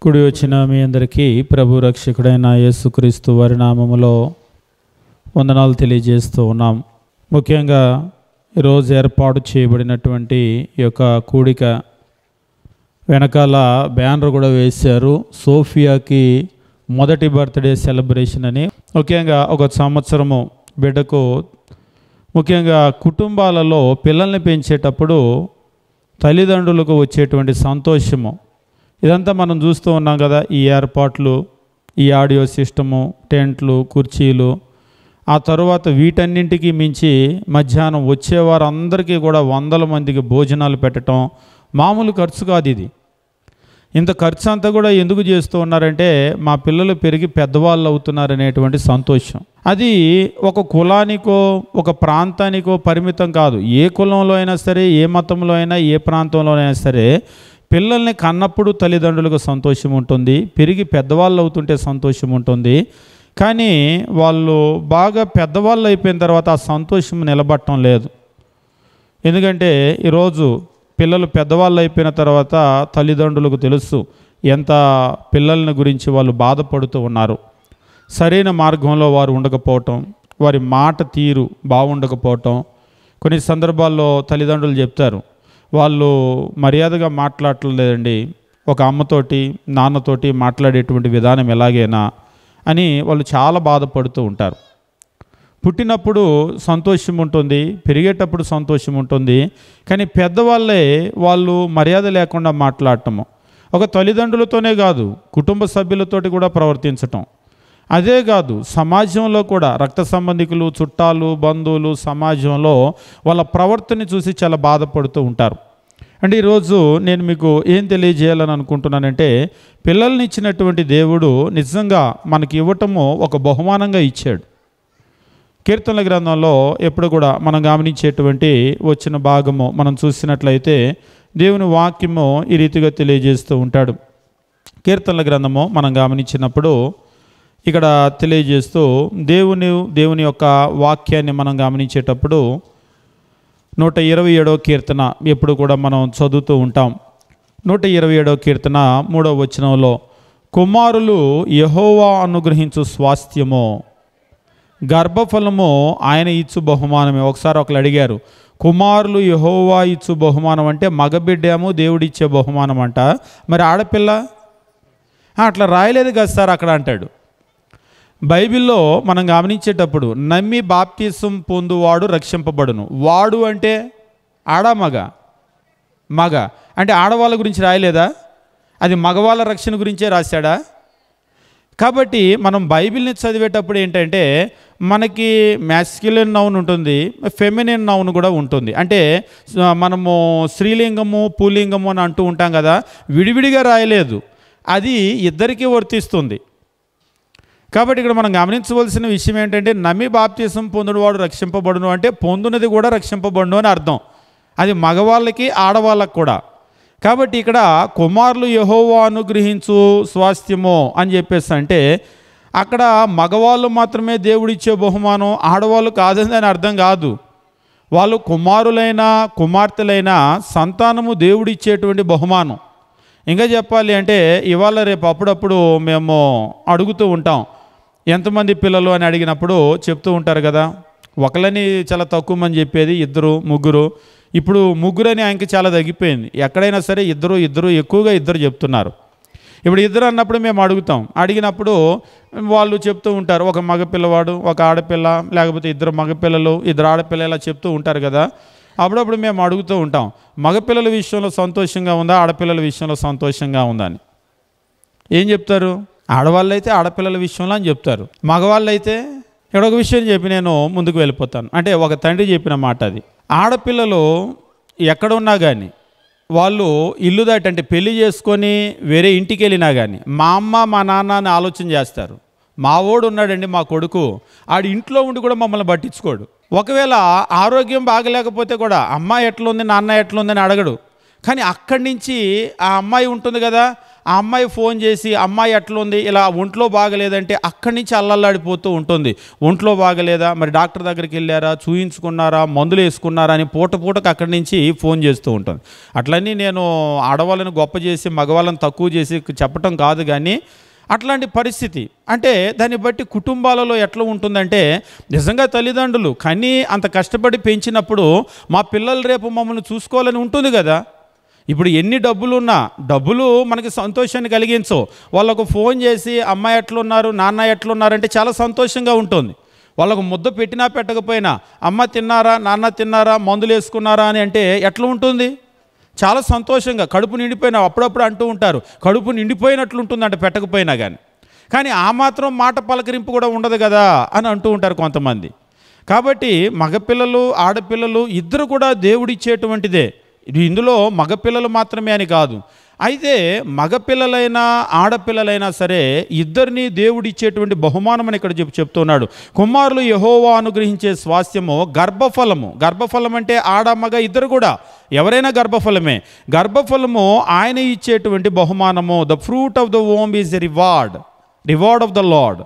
కూడి వచ్చిన మీ అందరికీ ప్రభు రక్షకుడైన యేసుక్రీస్తు వారి నామములో వందనాలు తెలియజేస్తూ ఉన్నాం. ముఖ్యంగా ఈరోజు ఏర్పాటు చేయబడినటువంటి ఈ యొక్క కూడిక వెనకాల బ్యానర్ కూడా వేశారు. సోఫియాకి మొదటి బర్త్డే సెలబ్రేషన్ అని. ముఖ్యంగా ఒక సంవత్సరము బిడ్డకు ముఖ్యంగా కుటుంబాలలో పిల్లల్ని పెంచేటప్పుడు తల్లిదండ్రులకు వచ్చేటువంటి సంతోషము ఇదంతా మనం చూస్తూ ఉన్నాం కదా. ఈ ఏర్పాట్లు, ఈ ఆడియో సిస్టము, టెంట్లు, కుర్చీలు, ఆ తర్వాత వీటన్నింటికి మించి మధ్యాహ్నం వచ్చేవారందరికీ కూడా 100 మందికి భోజనాలు పెట్టడం మామూలు ఖర్చు కాదు. ఇది ఇంత ఖర్చు అంతా కూడా ఎందుకు చేస్తూ ఉన్నారంటే మా పిల్లలు పెరిగి పెద్దవాళ్ళు అవుతున్నారనేటువంటి సంతోషం. అది ఒక కులానికో ఒక ప్రాంతానికో పరిమితం కాదు. ఏ కులంలో అయినా సరే, ఏ మతంలో అయినా, ఏ ప్రాంతంలో అయినా సరే పిల్లల్ని కన్నప్పుడు తల్లిదండ్రులకు సంతోషం ఉంటుంది, పెరిగి పెద్దవాళ్ళు అవుతుంటే సంతోషం ఉంటుంది. కానీ వాళ్ళు బాగా పెద్దవాళ్ళు అయిపోయిన తర్వాత ఆ సంతోషం నిలబడటం లేదు. ఎందుకంటే ఈరోజు పిల్లలు పెద్దవాళ్ళు అయిపోయిన తర్వాత తల్లిదండ్రులకు తెలుసు ఎంత పిల్లల్ని గురించి వాళ్ళు బాధపడుతూ ఉన్నారు. సరైన మార్గంలో వారు ఉండకపోవటం, వారి మాట తీరు బాగుండకపోవటం. కొన్ని సందర్భాల్లో తల్లిదండ్రులు చెప్తారు, వాళ్ళు మర్యాదగా మాట్లాడలేదండి, ఒక అమ్మతోటి నాన్నతోటి మాట్లాడేటువంటి విధానం ఎలాగైనా అని వాళ్ళు చాలా బాధపడుతూ ఉంటారు. పుట్టినప్పుడు సంతోషం ఉంటుంది, పెరిగేటప్పుడు సంతోషం ఉంటుంది. కానీ పెద్దవాళ్ళే వాళ్ళు మర్యాద లేకుండా మాట్లాడటము, ఒక తల్లిదండ్రులతోనే కాదు కుటుంబ సభ్యులతోటి కూడా ప్రవర్తించటం, అదే కాదు సమాజంలో కూడా రక్త సంబంధికులు, చుట్టాలు, బంధువులు, సమాజంలో వాళ్ళ ప్రవర్తన చూసి చాలా బాధపడుతూ ఉంటారు. అంటే ఈరోజు నేను మీకు ఏం తెలియజేయాలని అనుకుంటున్నానంటే, పిల్లల్ని ఇచ్చినటువంటి దేవుడు నిజంగా మనకి ఇవ్వటము ఒక బహుమానంగా ఇచ్చాడు. కీర్తనల గ్రంథంలో ఎప్పుడు కూడా మనం గమనించేటువంటి వచ్చిన భాగము మనం చూసినట్లయితే దేవుని వాక్యము ఈ రీతిగా తెలియజేస్తూ ఉంటాడు. కీర్తనల గ్రంథము మనం గమనించినప్పుడు ఇక్కడ తెలియజేస్తూ దేవుని యొక్క వాక్యాన్ని మనం గమనించేటప్పుడు 127వ కీర్తన ఎప్పుడు కూడా మనం చదువుతూ ఉంటాం. 127వ కీర్తన 3వ వచనంలో, కుమారులు యెహోవా అనుగ్రహించు స్వాస్థ్యము, గర్భఫలము ఆయన ఇచ్చు బహుమానమే. ఒకసారి ఒకరు అడిగారు, కుమారులు యెహోవా ఇచ్చు బహుమానం అంటే మగబిడ్డేమో దేవుడిచ్చే బహుమానం అంట, మరి ఆడపిల్ల అట్లా రాయలేదు కదా సార్ అక్కడ అంటాడు. బైబిల్లో మనం గమనించేటప్పుడు నమ్మి బాప్తిసం పొందువాడు రక్షింపబడును. వాడు అంటే మగ అంటే ఆడవాళ్ళ గురించి రాయలేదా? అది మగవాళ్ళ రక్షణ గురించే రాశాడా? కాబట్టి మనం బైబిల్ని చదివేటప్పుడు ఏంటంటే మనకి మ్యాస్క్యులిన్ నౌన్ ఉంటుంది, ఫెమినిన్ నౌన్ కూడా ఉంటుంది. అంటే మనము స్త్రీలింగము పుల్లింగము అని అంటూ ఉంటాం కదా, విడివిడిగా రాయలేదు, అది ఇద్దరికీ వర్తిస్తుంది. కాబట్టి ఇక్కడ మనం గమనించవలసిన విషయం ఏంటంటే, నమ్మి బాప్తిసం పొందుడువాడు రక్షింపబడును అంటే పొందునది కూడా రక్షింపబడును అని అర్థం. అది మగవాళ్ళకి ఆడవాళ్ళకి కూడా. కాబట్టి ఇక్కడ కుమారులు యెహోవా అనుగ్రహించు స్వాస్థ్యము అని చెప్పేసి అంటే అక్కడ మగవాళ్ళు మాత్రమే దేవుడిచ్చే బహుమానం, ఆడవాళ్ళు కాదని అర్థం కాదు. వాళ్ళు కుమారులైనా కుమార్తెలైనా సంతానము దేవుడిచ్చేటువంటి బహుమానం. ఇంకా చెప్పాలి అంటే ఇవాళ రేపు అప్పుడప్పుడు మేము అడుగుతూ ఉంటాం, ఎంతమంది పిల్లలు అని అడిగినప్పుడు చెప్తూ ఉంటారు కదా, ఒకళ్ళని చాలా తక్కువ మంది చెప్పేది, 2 3. ఇప్పుడు 3 అని ఆయనకి చాలా తగ్గిపోయింది. ఎక్కడైనా సరే ఇద్దరు ఎక్కువగా 2 చెప్తున్నారు. ఇప్పుడు 2 అన్నప్పుడు మేము అడిగినప్పుడు వాళ్ళు చెప్తూ ఉంటారు, ఒక మగపిల్లవాడు ఒక ఆడపిల్ల, లేకపోతే 2 మగపిల్లలు 2 ఆడపిల్ల, ఇలా చెప్తూ ఉంటారు కదా. అప్పుడప్పుడు మేము అడుగుతూ ఉంటాం, మగపిల్లల విషయంలో సంతోషంగా ఉందా, ఆడపిల్లల విషయంలో సంతోషంగా ఉందా అని. ఏం చెప్తారు? ఆడవాళ్ళు అయితే ఆడపిల్లల విషయంలో అని చెప్తారు, మగవాళ్ళు అయితే ఇక్కడ ఒక విషయం చెప్పి నేను ముందుకు వెళ్ళిపోతాను. అంటే ఒక తండ్రి చెప్పిన మాట అది. ఆడపిల్లలు ఎక్కడ ఉన్నా కానీ వాళ్ళు ఇల్లు దాటి అంటే పెళ్లి చేసుకొని వేరే ఇంటికి వెళ్ళినా కానీ మా అమ్మ మా నాన్న అని ఆలోచన చేస్తారు. మా వాడు ఉన్నాడండి, మా కొడుకు, ఆడు ఇంట్లో ఉండి కూడా మమ్మల్ని పట్టించుకోడు. ఒకవేళ ఆరోగ్యం బాగలేకపోతే కూడా అమ్మ ఎట్లుంది నాన్న ఎట్లుందని అడగడు. కానీ అక్కడి నుంచి ఆ అమ్మాయి ఉంటుంది కదా, ఆ అమ్మాయి ఫోన్ చేసి అమ్మాయి ఎట్లుంది, ఇలా ఒంట్లో బాగలేదంటే అక్కడి నుంచి అల్లల్లాడిపోతూ ఉంటుంది. ఒంట్లో బాగలేదా, మరి డాక్టర్ దగ్గరికి వెళ్ళారా, చూయించుకున్నారా, మందులు వేసుకున్నారా అని పూటకు అక్కడి నుంచి ఫోన్ చేస్తూ ఉంటుంది. అట్లన్నీ నేను ఆడవాళ్ళని గొప్ప చేసి మగవాళ్ళని తక్కువ చేసి చెప్పటం కాదు, కానీ అట్లాంటి పరిస్థితి అంటే దాన్ని బట్టి కుటుంబాలలో ఎట్లా ఉంటుందంటే, నిజంగా తల్లిదండ్రులు కానీ అంత కష్టపడి పెంచినప్పుడు మా పిల్లలు రేపు మమ్మల్ని చూసుకోవాలని ఉంటుంది కదా. ఇప్పుడు ఎన్ని డబ్బులున్నా డబ్బులు మనకి సంతోషాన్ని కలిగించవు. వాళ్ళకు ఫోన్ చేసి అమ్మాయి ఎట్లున్నారు, నాన్న ఎట్లున్నారంటే చాలా సంతోషంగా ఉంటుంది. వాళ్ళకు ముద్ద పెట్టినా పెట్టకపోయినా అమ్మ తిన్నారా, నాన్న తిన్నారా, మందులు వేసుకున్నారా అని అంటే ఎట్లా ఉంటుంది, చాలా సంతోషంగా కడుపు నిండిపోయినా. అప్పుడప్పుడు అంటూ ఉంటారు కడుపు నిండిపోయినట్లు ఉంటుందంట పెట్టకపోయినా కానీ ఆ మాత్రం మాట పలకరింపు కూడా ఉండదు కదా అని అంటూ ఉంటారు కొంతమంది. కాబట్టి మగపిల్లలు ఆడపిల్లలు ఇద్దరు కూడా దేవుడిచ్చేటువంటిదే. ఇందులో మగపిల్లలు మాత్రమే అని కాదు. అయితే మగపిల్లలైనా ఆడపిల్లలైనా సరే ఇద్దరిని దేవుడిచ్చేటువంటి బహుమానం అని ఇక్కడ చెప్తున్నాడు. కుమారులు యెహోవా అనుగ్రహించే స్వాస్థ్యము గర్భఫలము. గర్భఫలం అంటే ఆడ మగ ఇద్దరు కూడా ఎవరైనా గర్భఫలమే. గర్భఫలము ఆయన ఇచ్చేటువంటి బహుమానము. The fruit of the womb is a reward of the lord.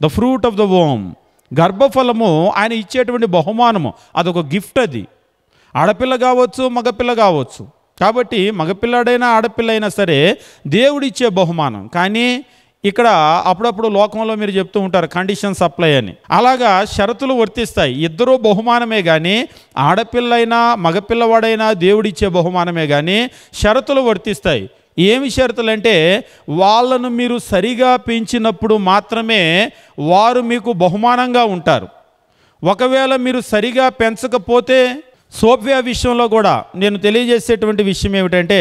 The fruit of the womb, గర్భఫలము ఆయన ఇచ్చేటువంటి బహుమానము. అదొక గిఫ్ట్. అది ఆడపిల్ల కావచ్చు, మగపిల్ల కావచ్చు. కాబట్టి మగపిల్లాడైనా ఆడపిల్ల అయినా సరే దేవుడిచ్చే బహుమానం. కానీ ఇక్కడ అప్పుడప్పుడు లోకంలో మీరు చెప్తూ ఉంటారు కండిషన్స్ అప్లై అని. అలాగా షరతులు వర్తిస్తాయి. ఇద్దరూ బహుమానమే కానీ, ఆడపిల్లైనా మగపిల్లవాడైనా దేవుడిచ్చే బహుమానమే కానీ షరతులు వర్తిస్తాయి. ఏమి షరతులు అంటే, వాళ్ళను మీరు సరిగా పెంచినప్పుడు మాత్రమే వారు మీకు బహుమానంగా ఉంటారు. ఒకవేళ మీరు సరిగా పెంచకపోతే, సోఫియా విషయంలో కూడా నేను తెలియజేసేటువంటి విషయం ఏమిటంటే,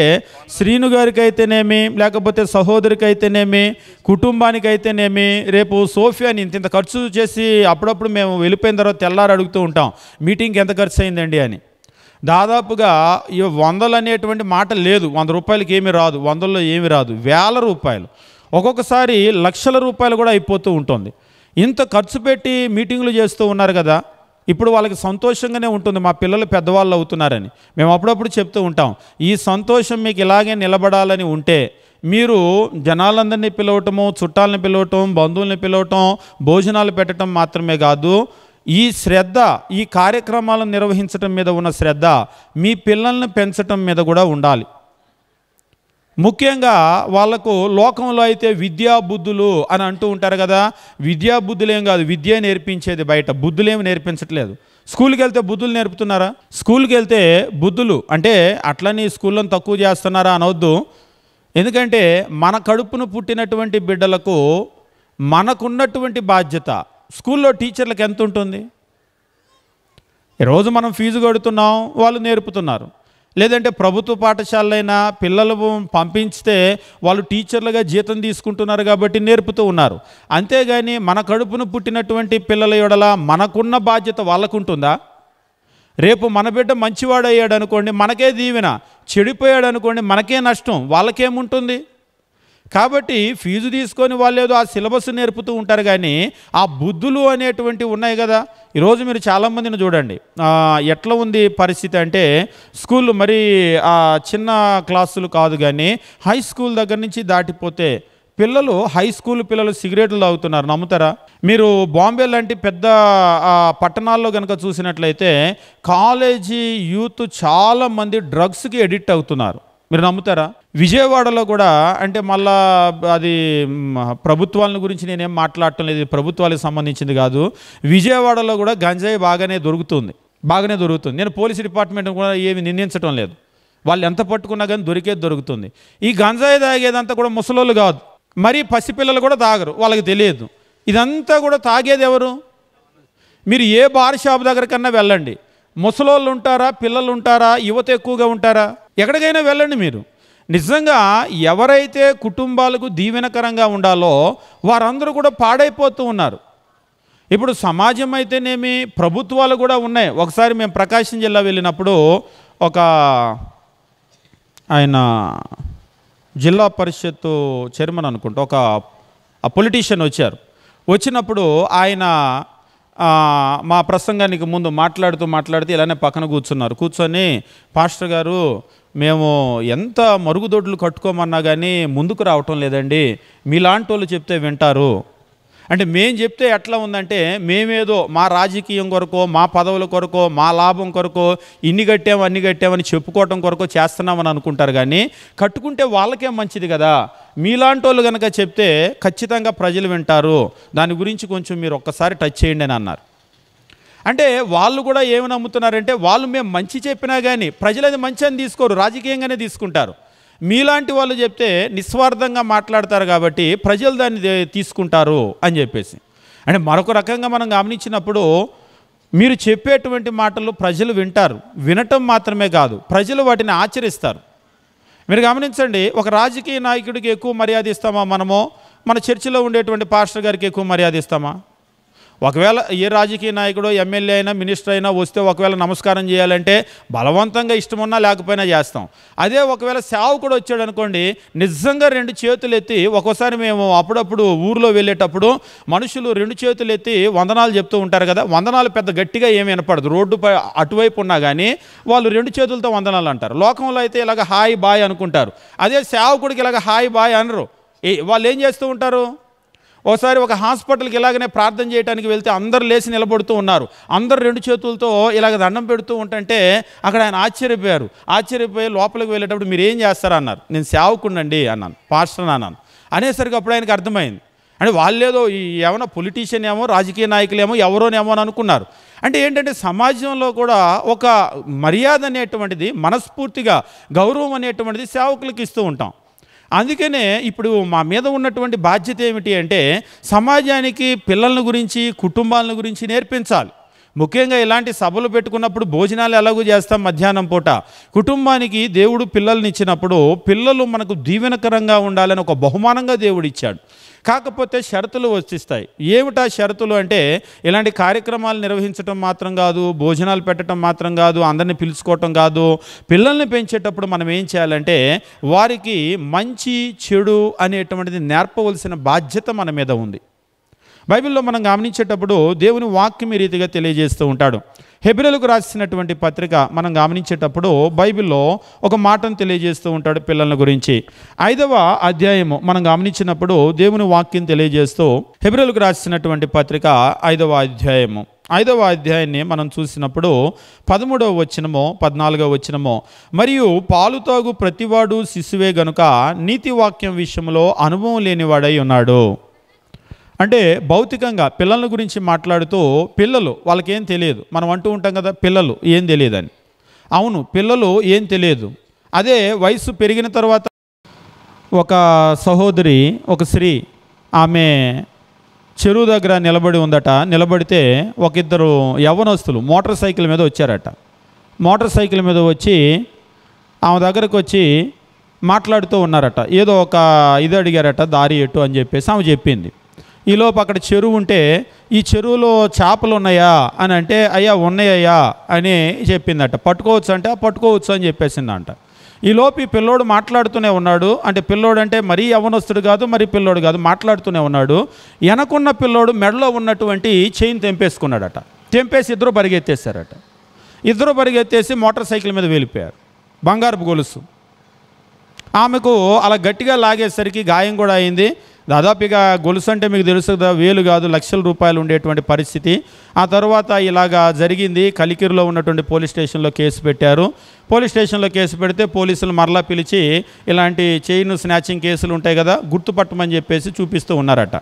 శ్రీను గారికి అయితేనేమి, లేకపోతే సహోదరికి అయితేనేమి, కుటుంబానికి అయితేనేమి, రేపు సోఫియాని ఇంత ఖర్చు చేసి అప్పుడప్పుడు మేము వెళ్ళిపోయిన తర్వాత తెల్లారి అడుగుతూ ఉంటాం మీటింగ్కి ఎంత ఖర్చు అయిందండి అని. దాదాపుగా ఈ 100 అనేటువంటి మాట లేదు. 100 రూపాయలకి ఏమీ రాదు, 100లో ఏమీ రాదు, వేల రూపాయలు, ఒక్కొక్కసారి లక్షల రూపాయలు కూడా అయిపోతూ ఉంటుంది. ఇంత ఖర్చు పెట్టి మీటింగ్లు చేస్తూ ఉన్నారు కదా. ఇప్పుడు వాళ్ళకి సంతోషంగానే ఉంటుంది మా పిల్లలు పెద్దవాళ్ళు అవుతున్నారని. మేము అప్పుడప్పుడు చెప్తూ ఉంటాం, ఈ సంతోషం మీకు ఇలాగే నిలబడాలని ఉంటే మీరు జనాలందరినీ పిలవటము, చుట్టాలని పిలవటం, బంధువుల్ని పిలవటం, భోజనాలు పెట్టడం మాత్రమే కాదు, ఈ శ్రద్ధ, ఈ కార్యక్రమాలను నిర్వహించడం మీద ఉన్న శ్రద్ధ మీ పిల్లల్ని పెంచటం మీద కూడా ఉండాలి. ముఖ్యంగా వాళ్లకు లోకంలో అయితే విద్యా బుద్ధులు అని అంటూ ఉంటారు కదా. విద్యా బుద్ధులేం కాదు, విద్య నేర్పించేది బయట, బుద్ధులేమి నేర్పించట్లేదు. స్కూల్కి వెళ్తే బుద్ధులు నేర్పుతున్నారా? స్కూల్కి వెళ్తే బుద్ధులు అంటే అట్లని స్కూళ్ళను తక్కువ చేస్తున్నారా అనవద్దు. ఎందుకంటే మన కడుపును పుట్టినటువంటి బిడ్డలకు మనకున్నటువంటి బాధ్యత స్కూల్లో టీచర్లకు ఎంత ఉంటుంది? ఈరోజు మనం ఫీజు కడుతున్నాం, వాళ్ళు నేర్పుతున్నారు. లేదంటే ప్రభుత్వ పాఠశాలైనా పిల్లలు పంపించితే వాళ్ళు టీచర్లుగా జీతం తీసుకుంటున్నారు కాబట్టి నేర్పుతూ ఉన్నారు. అంతేగాని మన కడుపును పుట్టినటువంటి పిల్లల యొడల మనకున్న బాధ్యత వాళ్ళకుంటుందా? రేపు మన బిడ్డ మంచివాడు అయ్యాడు అనుకోండి, మనకే దీవెన. చెడిపోయాడు అనుకోండి, మనకే నష్టం, వాళ్ళకేముంటుంది? కాబట్టి ఫీజు తీసుకొని వాళ్ళు ఏదో ఆ సిలబస్ నేర్పుతూ ఉంటారు, కానీ ఆ బుద్ధులు అనేటువంటివి ఉన్నాయి కదా. ఈరోజు మీరు చాలామందిని చూడండి, ఎట్లా ఉంది పరిస్థితి అంటే, స్కూల్ మరి చిన్న క్లాసులు కాదు కానీ హై స్కూల్ దగ్గర నుంచి దాటిపోతే పిల్లలు, హై స్కూల్ పిల్లలు సిగరెట్లు తాగుతున్నారు. నమ్ముతారా? మీరు బాంబే లాంటి పెద్ద పట్టణాల్లో కనుక చూసినట్లయితే కాలేజీ యూత్ చాలామంది డ్రగ్స్కి ఎడిక్ట్ అవుతున్నారు. మీరు నమ్ముతారా? విజయవాడలో కూడా, అంటే మళ్ళా అది ప్రభుత్వాల గురించి నేనేం మాట్లాడటం లేదు, ప్రభుత్వాలకు సంబంధించింది కాదు, విజయవాడలో కూడా గంజాయి బాగానే దొరుకుతుంది. నేను పోలీస్ డిపార్ట్మెంట్ కూడా ఏమి నిందించడం లేదు, వాళ్ళు ఎంత పట్టుకున్నా కానీ దొరికేది దొరుకుతుంది. ఈ గంజాయి తాగేదంతా కూడా ముసలోళ్ళు కాదు, మరి పసిపిల్లలు కూడా తాగరు, వాళ్ళకి తెలియదు. ఇదంతా కూడా తాగేది ఎవరు? మీరు ఏ బార్ షాప్ దగ్గర కన్నా వెళ్ళండి, ముసలోళ్ళు ఉంటారా, పిల్లలు ఉంటారా, యువత ఎక్కువగా ఉంటారా? ఎక్కడికైనా వెళ్ళండి మీరు. నిజంగా ఎవరైతే కుటుంబాలకు దీవెనకరంగా ఉండాలో వారందరూ కూడా పాడైపోతూ ఉన్నారు. ఇప్పుడు సమాజం అయితేనేమి, ప్రభుత్వాలు కూడా ఉన్నాయి. ఒకసారి మేము ప్రకాశం జిల్లా వెళ్ళినప్పుడు ఒక ఆయన జిల్లా పరిషత్ చైర్మన్ అనుకుంటా, ఒక పొలిటీషియన్ వచ్చినప్పుడు ఆయన మా ప్రసంగానికి ముందు మాట్లాడుతూ ఇలానే పక్కన కూర్చొని పాస్టర్ గారు మేము ఎంత మరుగుదొడ్లు కట్టుకోమన్నా కానీ ముందుకు రావటం లేదండి, మీలాంటి వాళ్ళు చెప్తే వింటారు. అంటే మేము చెప్తే ఎట్లా ఉందంటే మేమేదో మా రాజకీయం కొరకో, మా పదవుల కొరకో, మా లాభం కొరకో అన్ని కట్టామని చెప్పుకోవటం కొరకో చేస్తున్నామని అనుకుంటారు. కానీ కట్టుకుంటే వాళ్ళకే మంచిది కదా, మీలాంటి వాళ్ళు కనుక చెప్తే ఖచ్చితంగా ప్రజలు వింటారు, దాని గురించి కొంచెం మీరు ఒక్కసారి టచ్ చేయండి అని అన్నారు. అంటే వాళ్ళు కూడా ఏమి నమ్ముతున్నారంటే వాళ్ళు మేము మంచి చెప్పినా కానీ ప్రజలు అది మంచి అని తీసుకోరు, రాజకీయంగానే తీసుకుంటారు. మీలాంటి వాళ్ళు చెప్తే నిస్వార్థంగా మాట్లాడతారు కాబట్టి ప్రజలు దాన్ని తీసుకుంటారు అని చెప్పేసి. అంటే మరొక రకంగా మనం గమనించినప్పుడు మీరు చెప్పేటువంటి మాటలు ప్రజలు వింటారు, వినటం మాత్రమే కాదు ప్రజలు వాటిని ఆచరిస్తారు. మీరు గమనించండి, ఒక రాజకీయ నాయకుడికి ఎక్కువ మర్యాద ఇస్తామా మనము, మన చర్చిలో ఉండేటువంటి పాస్టర్ గారికి ఎక్కువ మర్యాద ఇస్తామా? ఒకవేళ ఏ రాజకీయ నాయకుడు ఎమ్మెల్యే అయినా మినిస్టర్ అయినా వస్తే ఒకవేళ నమస్కారం చేయాలంటే బలవంతంగా ఇష్టమున్నా లేకపోయినా చేస్తాం. అదే ఒకవేళ సేవకుడు వచ్చాడు అనుకోండి, నిజంగా 2 చేతులు ఎత్తి, ఒక్కోసారి మేము అప్పుడప్పుడు ఊరిలో వెళ్ళేటప్పుడు మనుషులు 2 చేతులు ఎత్తి వందనాలు చెప్తూ ఉంటారు కదా, వందనాలు పెద్ద గట్టిగా ఏమి వినపడదు, రోడ్డుపై అటువైపు ఉన్నా కానీ వాళ్ళు 2 చేతులతో వందనాలు అంటారు. లోకంలో అయితే ఇలాగ హాయ్ బాయ్ అనుకుంటారు, అదే సేవకుడికి ఇలాగ హాయ్ బాయ్ అనరు. వాళ్ళు ఏం చేస్తూ ఉంటారు, ఓసారి ఒక హాస్పిటల్కి ఇలాగనే ప్రార్థన చేయడానికి వెళ్తే అందరు లేచి నిలబడుతూ ఉన్నారు, అందరు 2 చేతులతో ఇలాగ దండం పెడుతూ ఉంటుంటే అక్కడ ఆయన ఆశ్చర్యపోయి లోపలికి వెళ్ళేటప్పుడు మీరు ఏం చేస్తారా అన్నారు. నేను సేవకుడినండి అన్నాను, పాస్టర్ అన్నాను. అనేసరికి అప్పుడు ఆయనకు అర్థమైంది, అంటే వాళ్ళేదో ఏమన్నా పొలిటీషియన్ ఏమో, రాజకీయ నాయకులేమో, ఎవరోనేమో అని అనుకున్నారు. అంటే ఏంటంటే సమాజంలో కూడా ఒక మర్యాద అనేటువంటిది, మనస్ఫూర్తిగా గౌరవం అనేటువంటిది సేవకులకు ఇస్తూ ఉంటాం. అందుకనే ఇప్పుడు మా మీద ఉన్నటువంటి బాధ్యత ఏమిటి అంటే సమాజానికి పిల్లల గురించి, కుటుంబాల గురించి నేర్పించాలి. ముఖ్యంగా ఇలాంటి సభలు పెట్టుకున్నప్పుడు భోజనాలు ఎలాగూ చేస్తాం మధ్యాహ్నం పూట, కుటుంబానికి దేవుడు పిల్లల్ని ఇచ్చినప్పుడు పిల్లలు మనకు దీవెనకరంగా ఉండాలని ఒక బహుమానంగా దేవుడు ఇచ్చాడు. కాకపోతే షరతులు వచ్చిస్తాయి. ఏమిటా షరతులు అంటే ఇలాంటి కార్యక్రమాలు నిర్వహించడం మాత్రం కాదు, భోజనాలు పెట్టడం మాత్రం కాదు, అందరినీ పిలుచుకోవటం కాదు. పిల్లల్ని పెంచేటప్పుడు మనం ఏం చేయాలంటే వారికి మంచి చెడు అనేటువంటిది నేర్పవలసిన బాధ్యత మన మీద ఉంది. బైబిల్లో మనం గమనించేటప్పుడు దేవుని వాక్యం ఈ రీతిగా తెలియజేస్తూ ఉంటాడు. హెబ్రీయులకు రాసినటువంటి పత్రిక మనం గమనించేటప్పుడు బైబిల్లో ఒక మాటను తెలియజేస్తూ ఉంటాడు పిల్లల గురించి. 5వ అధ్యాయము మనం గమనించినప్పుడు దేవుని వాక్యం తెలియజేస్తూ హెబ్రీయులకు రాసినటువంటి పత్రిక 5వ అధ్యాయము 5వ అధ్యాయాన్ని మనం చూసినప్పుడు 13వ వచనమో 14వ వచనమో, మరియు పాలు తాగు ప్రతివాడు శిశువే గనుక నీతి వాక్యం విషయంలో అనుభవం లేనివాడై ఉన్నాడు. అంటే భౌతికంగా పిల్లల గురించి మాట్లాడుతూ పిల్లలు వాళ్ళకేం తెలియదు. మనం అంటూ ఉంటాం కదా పిల్లలు ఏం తెలియదని. అవును, పిల్లలు ఏం తెలియదు. అదే వయసు పెరిగిన తర్వాత ఒక సహోదరి, ఒక స్త్రీ, ఆమె చెరువు దగ్గర నిలబడి ఉందట. నిలబడితే ఒక ఇద్దరు యవ్వనస్తులు మోటార్ సైకిల్ మీద వచ్చారట. మోటార్ సైకిల్ మీద వచ్చి ఆమె దగ్గరకు వచ్చి మాట్లాడుతూ ఉన్నారట. ఏదో ఒక ఇది అడిగారట, దారి ఎటు అని చెప్పేసి ఆమె చెప్పింది. ఈలోపు అక్కడ చెరువు ఉంటే ఈ చెరువులో చేపలు ఉన్నాయా అని అంటే అయ్యా ఉన్నాయ్యా అని చెప్పిందట. పట్టుకోవచ్చు అంటే పట్టుకోవచ్చు అని చెప్పేసిందంట. ఈలోపు ఈ పిల్లోడు మాట్లాడుతూనే ఉన్నాడు. అంటే పిల్లోడు అంటే మరీ యవ్వనస్తుడు కాదు, మరి పిల్లోడు కాదు, మాట్లాడుతూనే ఉన్నాడు. వెనకున్న పిల్లోడు మెడలో ఉన్నటువంటి చైన్ తెంపేసుకున్నాడట. తెంపేసి ఇద్దరు పరిగెత్తేసారట. ఇద్దరు పరిగెత్తేసి మోటార్ సైకిల్ మీద వెళ్ళిపోయారు. బంగారపు గొలుసు ఆమెకు అలా గట్టిగా లాగేసరికి గాయం కూడా అయింది. దాదాపుగా గొలుసు అంటే మీకు తెలుసు కదా, 1000 కాదు లక్షల రూపాయలు ఉండేటువంటి పరిస్థితి. ఆ తర్వాత ఇలాగా జరిగింది. కలికిరిలో ఉన్నటువంటి పోలీస్ స్టేషన్లో కేసు పెట్టారు. పోలీస్ స్టేషన్లో కేసు పెడితే పోలీసులు మరలా పిలిచి ఇలాంటి చైన్ స్నాచింగ్ కేసులు ఉంటాయి కదా, గుర్తుపట్టమని చెప్పేసి చూపిస్తూ ఉన్నారట.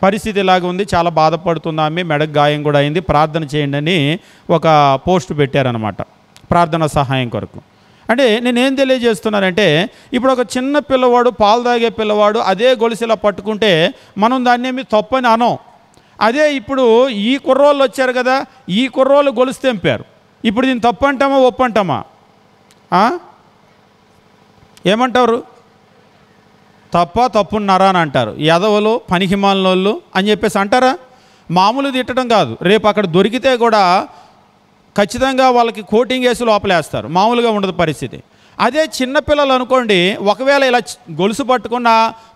పరిస్థితి ఇలాగ ఉంది, చాలా బాధపడుతుంది ఆమె, మెడకు గాయం కూడా అయింది, ప్రార్థన చేయండి అని ఒక పోస్ట్ పెట్టారనమాట ప్రార్థన సహాయం కొరకు. అంటే నేనేం తెలియజేస్తున్నానంటే ఇప్పుడు ఒక చిన్న పిల్లవాడు, పాలు తాగే పిల్లవాడు అదే గొలుసులా పట్టుకుంటే మనం దాన్ని ఏమి తప్పని అనం. అదే ఇప్పుడు ఈ కుర్రోళ్ళు వచ్చారు కదా, ఈ కుర్రోళ్ళు గొలుసు తెంపారు. ఇప్పుడు దీన్ని తప్పు అంటామా ఒప్పు అంటామా? ఏమంటారు? తప్పున్నారా అని అంటారు. ఎదవలు, పనికిమాలినోళ్ళు అని చెప్పేసి అంటారా? మామూలు తిట్టడం కాదు, రేపు అక్కడ దొరికితే కూడా ఖచ్చితంగా వాళ్ళకి కోటింగ్ వేసి లోపలేస్తారు. మామూలుగా ఉండదు పరిస్థితి. అదే చిన్నపిల్లలు అనుకోండి, ఒకవేళ ఇలా గొలుసు పట్టుకున్న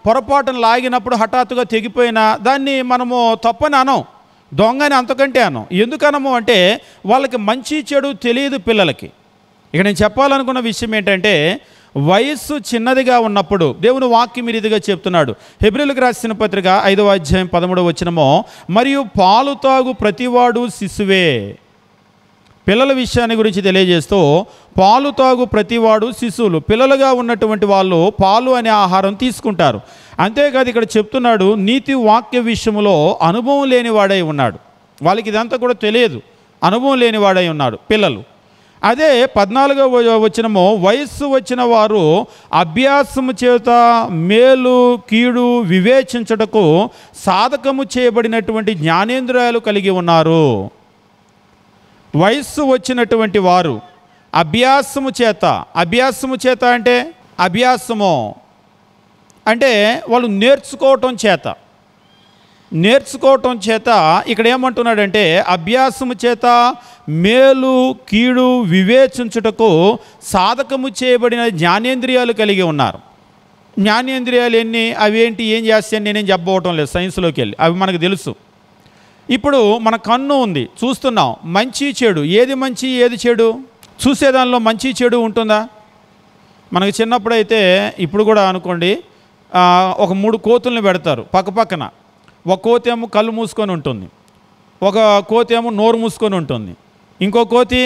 పొరపాటును లాగినప్పుడు హఠాత్తుగా తెగిపోయినా దాన్ని మనము తప్పని అనం. దొంగ అని అంతకంటే అనం. ఎందుకనము అంటే వాళ్ళకి మంచి చెడు తెలియదు పిల్లలకి. ఇక నేను చెప్పాలనుకున్న విషయం ఏంటంటే, వయస్సు చిన్నదిగా ఉన్నప్పుడు దేవుని వాక్యం ఈ రీతిగా చెప్తున్నాడు. హెబ్రీయులకు రాసిన పత్రిక 5వ అధ్యాయం 13వ వచనము, మరియు పాలు తాగు ప్రతివాడు శిశువే. పిల్లల విషయాన్ని గురించి తెలియజేస్తూ, పాలు తాగు ప్రతివాడు శిశువులు. పిల్లలుగా ఉన్నటువంటి వాళ్ళు పాలు అనే ఆహారం తీసుకుంటారు. అంతేకాదు ఇక్కడ చెప్తున్నాడు, నీతి వాక్య విషయంలో అనుభవం లేనివాడై ఉన్నాడు. వాళ్ళకి ఇదంతా కూడా తెలియదు, అనుభవం లేనివాడై ఉన్నాడు పిల్లలు. అదే 14వ వచనము, వయస్సు వచ్చిన వారు అభ్యాసము చేత మేలు కీడు వివేచించుటకు సాధకము చేయబడినటువంటి జ్ఞానేంద్రియాలు కలిగి ఉన్నారు. వయస్సు వచ్చినటువంటి వారు అభ్యాసము చేత అంటే వాళ్ళు నేర్చుకోవటం చేత ఇక్కడ ఏమంటున్నాడంటే, అభ్యాసము చేత మేలు కీడు వివేచించుటకు సాధకము చేయబడిన జ్ఞానేంద్రియాలు కలిగి ఉన్నారు. జ్ఞానేంద్రియాలు ఎన్ని, అవేంటి, ఏం చేస్తాయని నేనేం చెప్పబోవటం లేదు, సైన్స్లోకి వెళ్ళి అవి మనకు తెలుసు. ఇప్పుడు మన కన్ను ఉంది, చూస్తున్నాం మంచి చెడు, ఏది మంచి ఏది చెడు, చూసేదానిలో మంచి చెడు ఉంటుందా? మనకు చిన్నప్పుడైతే, ఇప్పుడు కూడా అనుకోండి, ఒక 3 కోతుల్ని పెడతారు పక్కన. ఒక కోతి ఏమో కళ్ళు మూసుకొని ఉంటుంది, ఒక కోతి ఏమో నోరు మూసుకొని ఉంటుంది, ఇంకో కోతి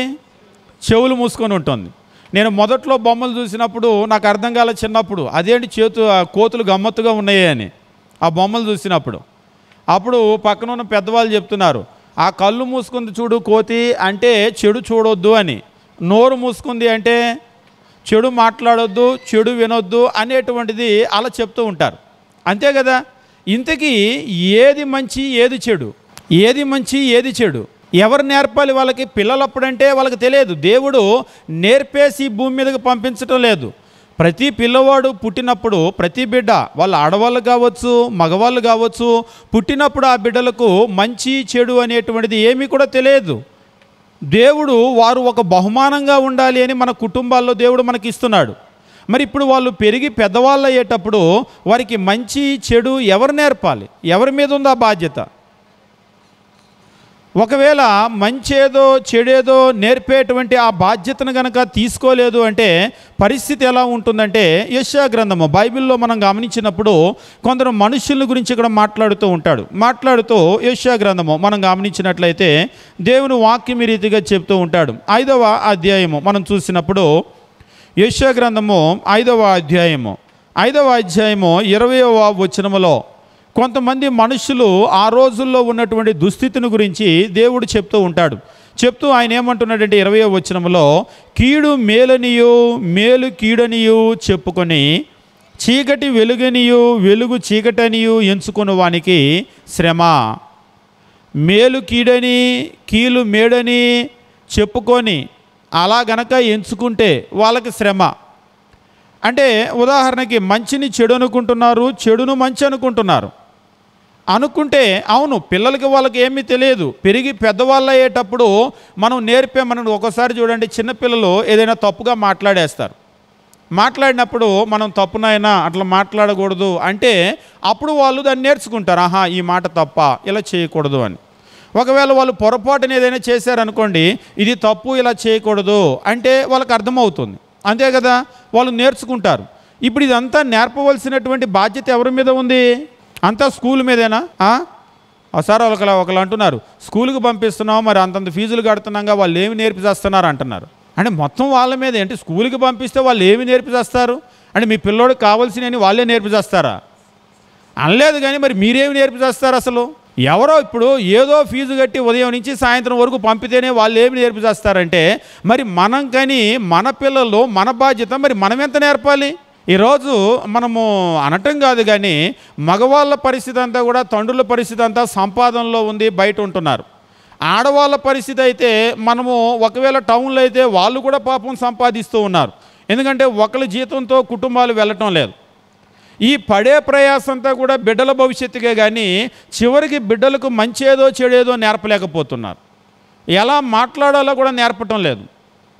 చెవులు మూసుకొని ఉంటుంది. నేను మొదట్లో బొమ్మలు చూసినప్పుడు నాకు అర్థం కాలేదు చిన్నప్పుడు, అదేంటి కోతులు గమ్మత్తుగా ఉన్నాయి అని ఆ బొమ్మలు చూసినప్పుడు. అప్పుడు పక్కన ఉన్న పెద్దవాళ్ళు చెప్తున్నారు, ఆ కళ్ళు మూసుకుంది చూడు కోతి అంటే చెడు చూడొద్దు అని, నోరు మూసుకుంది అంటే చెడు మాట్లాడొద్దు, చెడు వినొద్దు అనేటువంటిది అలా చెప్తూ ఉంటారు. అంతే కదా. ఇంతకీ ఏది మంచి ఏది చెడు, ఏది మంచి ఏది చెడు ఎవరు నేర్పాలి వాళ్ళకి? పిల్లలప్పుడంటే వాళ్ళకి తెలియదు, దేవుడు నేర్పేసి భూమి మీదకి పంపించటం లేదు. ప్రతి పిల్లవాడు పుట్టినప్పుడు, ప్రతి బిడ్డ, వాళ్ళ ఆడవాళ్ళు కావచ్చు మగవాళ్ళు కావచ్చు, పుట్టినప్పుడు ఆ బిడ్డలకు మంచి చెడు అనేటువంటిది ఏమీ కూడా తెలియదు. దేవుడు వారు ఒక బహుమానంగా ఉండాలి అని మన కుటుంబాల్లో దేవుడు మనకి ఇస్తున్నాడు. మరి ఇప్పుడు వాళ్ళు పెరిగి పెద్దవాళ్ళు అయ్యేటప్పుడు వారికి మంచి చెడు ఎవరు నేర్పాలి? ఎవరి మీద ఉంది ఆ బాధ్యత? ఒకవేళ మంచేదో చెడేదో నేర్పేటువంటి ఆ బాధ్యతను కనుక తీసుకోలేదు అంటే పరిస్థితి ఎలా ఉంటుందంటే, యెషయా గ్రంథము బైబిల్లో మనం గమనించినప్పుడు కొందరు మనుషుల గురించి ఇక్కడ మాట్లాడుతూ యెషయా గ్రంథము మనం గమనించినట్లయితే దేవుని వాక్యం ఈ రీతిగా చెప్తూ ఉంటాడు. 5వ అధ్యాయము మనం చూసినప్పుడు యెషయా గ్రంథము 5వ అధ్యాయము 20వ వచనములో కొంతమంది మనుషులు ఆ రోజుల్లో ఉన్నటువంటి దుస్థితిని గురించి దేవుడు చెప్తూ ఉంటాడు. చెప్తూ ఆయన ఏమంటున్నాడంటే 20వ వచనములో, కీడు మేలనియు మేలు కీడనియు చెప్పుకొని చీకటి వెలుగనియు వెలుగు చీకటనియు ఎంచుకుని వానికి శ్రమ. మేలు కీడని కీలు మేడని చెప్పుకొని అలా గనక ఎంచుకుంటే వాళ్ళకి శ్రమ. అంటే ఉదాహరణకి మంచిని చెడు అనుకుంటున్నారు, చెడును మంచి అనుకుంటే అవును, పిల్లలకి వాళ్ళకి ఏమీ తెలియదు. పెరిగి పెద్దవాళ్ళు అయ్యేటప్పుడు మనం ఒకసారి చూడండి, చిన్నపిల్లలు ఏదైనా తప్పుగా మాట్లాడినప్పుడు మనం తప్పునైనా అట్లా మాట్లాడకూడదు అంటే అప్పుడు వాళ్ళు దాన్ని నేర్చుకుంటారు, ఆహా ఈ మాట తప్ప, ఇలా చేయకూడదు అని. ఒకవేళ వాళ్ళు పొరపాటున ఏదైనా చేశారనుకోండి, ఇది తప్పు ఇలా చేయకూడదు అంటే వాళ్ళకి అర్థమవుతుంది. అంతే కదా, వాళ్ళు నేర్చుకుంటారు. ఇప్పుడు ఇదంతా నేర్పవలసినటువంటి బాధ్యత ఎవరి మీద ఉంది? అంతా స్కూల్ మీదేనా? సార్ ఒకళ్ళు అంటున్నారు, స్కూల్కి పంపిస్తున్నాం, మరి అంతంత ఫీజులు కడుతున్నాగా, వాళ్ళు ఏమి నేర్పిచేస్తున్నారు అంటున్నారు. అంటే మొత్తం వాళ్ళ మీద ఏంటి? స్కూల్కి పంపిస్తే వాళ్ళు ఏమి నేర్పిచేస్తారు అంటే మీ పిల్లోడికి కావాల్సినవి వాళ్ళే నేర్పిచేస్తారా? అనలేదు. కానీ మరి మీరేమి నేర్పిచేస్తారు అసలు? ఎవరో ఇప్పుడు ఏదో ఫీజు కట్టి ఉదయం నుంచి సాయంత్రం వరకు పంపితేనే వాళ్ళు ఏమి నేర్పిచేస్తారంటే, మరి మనం కానీ మన పిల్లలు మన బాధ్యత మరి మనం ఎంత నేర్పాలి? ఈరోజు మనము అనటం కాదు కానీ మగవాళ్ళ పరిస్థితి అంతా కూడా, తండ్రుల పరిస్థితి అంతా సంపాదనలో ఉంది, బయట ఉంటున్నారు. ఆడవాళ్ళ పరిస్థితి అయితే మనము ఒకవేళ టౌన్లో అయితే వాళ్ళు కూడా పాపం సంపాదిస్తూ ఉన్నారు. ఎందుకంటే ఒకరి జీతంతో కుటుంబాలు వెళ్ళటం లేదు. ఈ పడే ప్రయాసంతా కూడా బిడ్డల భవిష్యత్తుకే కానీ చివరికి బిడ్డలకు మంచేదో చెడేదో నేర్పలేకపోతున్నారు. ఎలా మాట్లాడాలో కూడా నేర్పటం లేదు.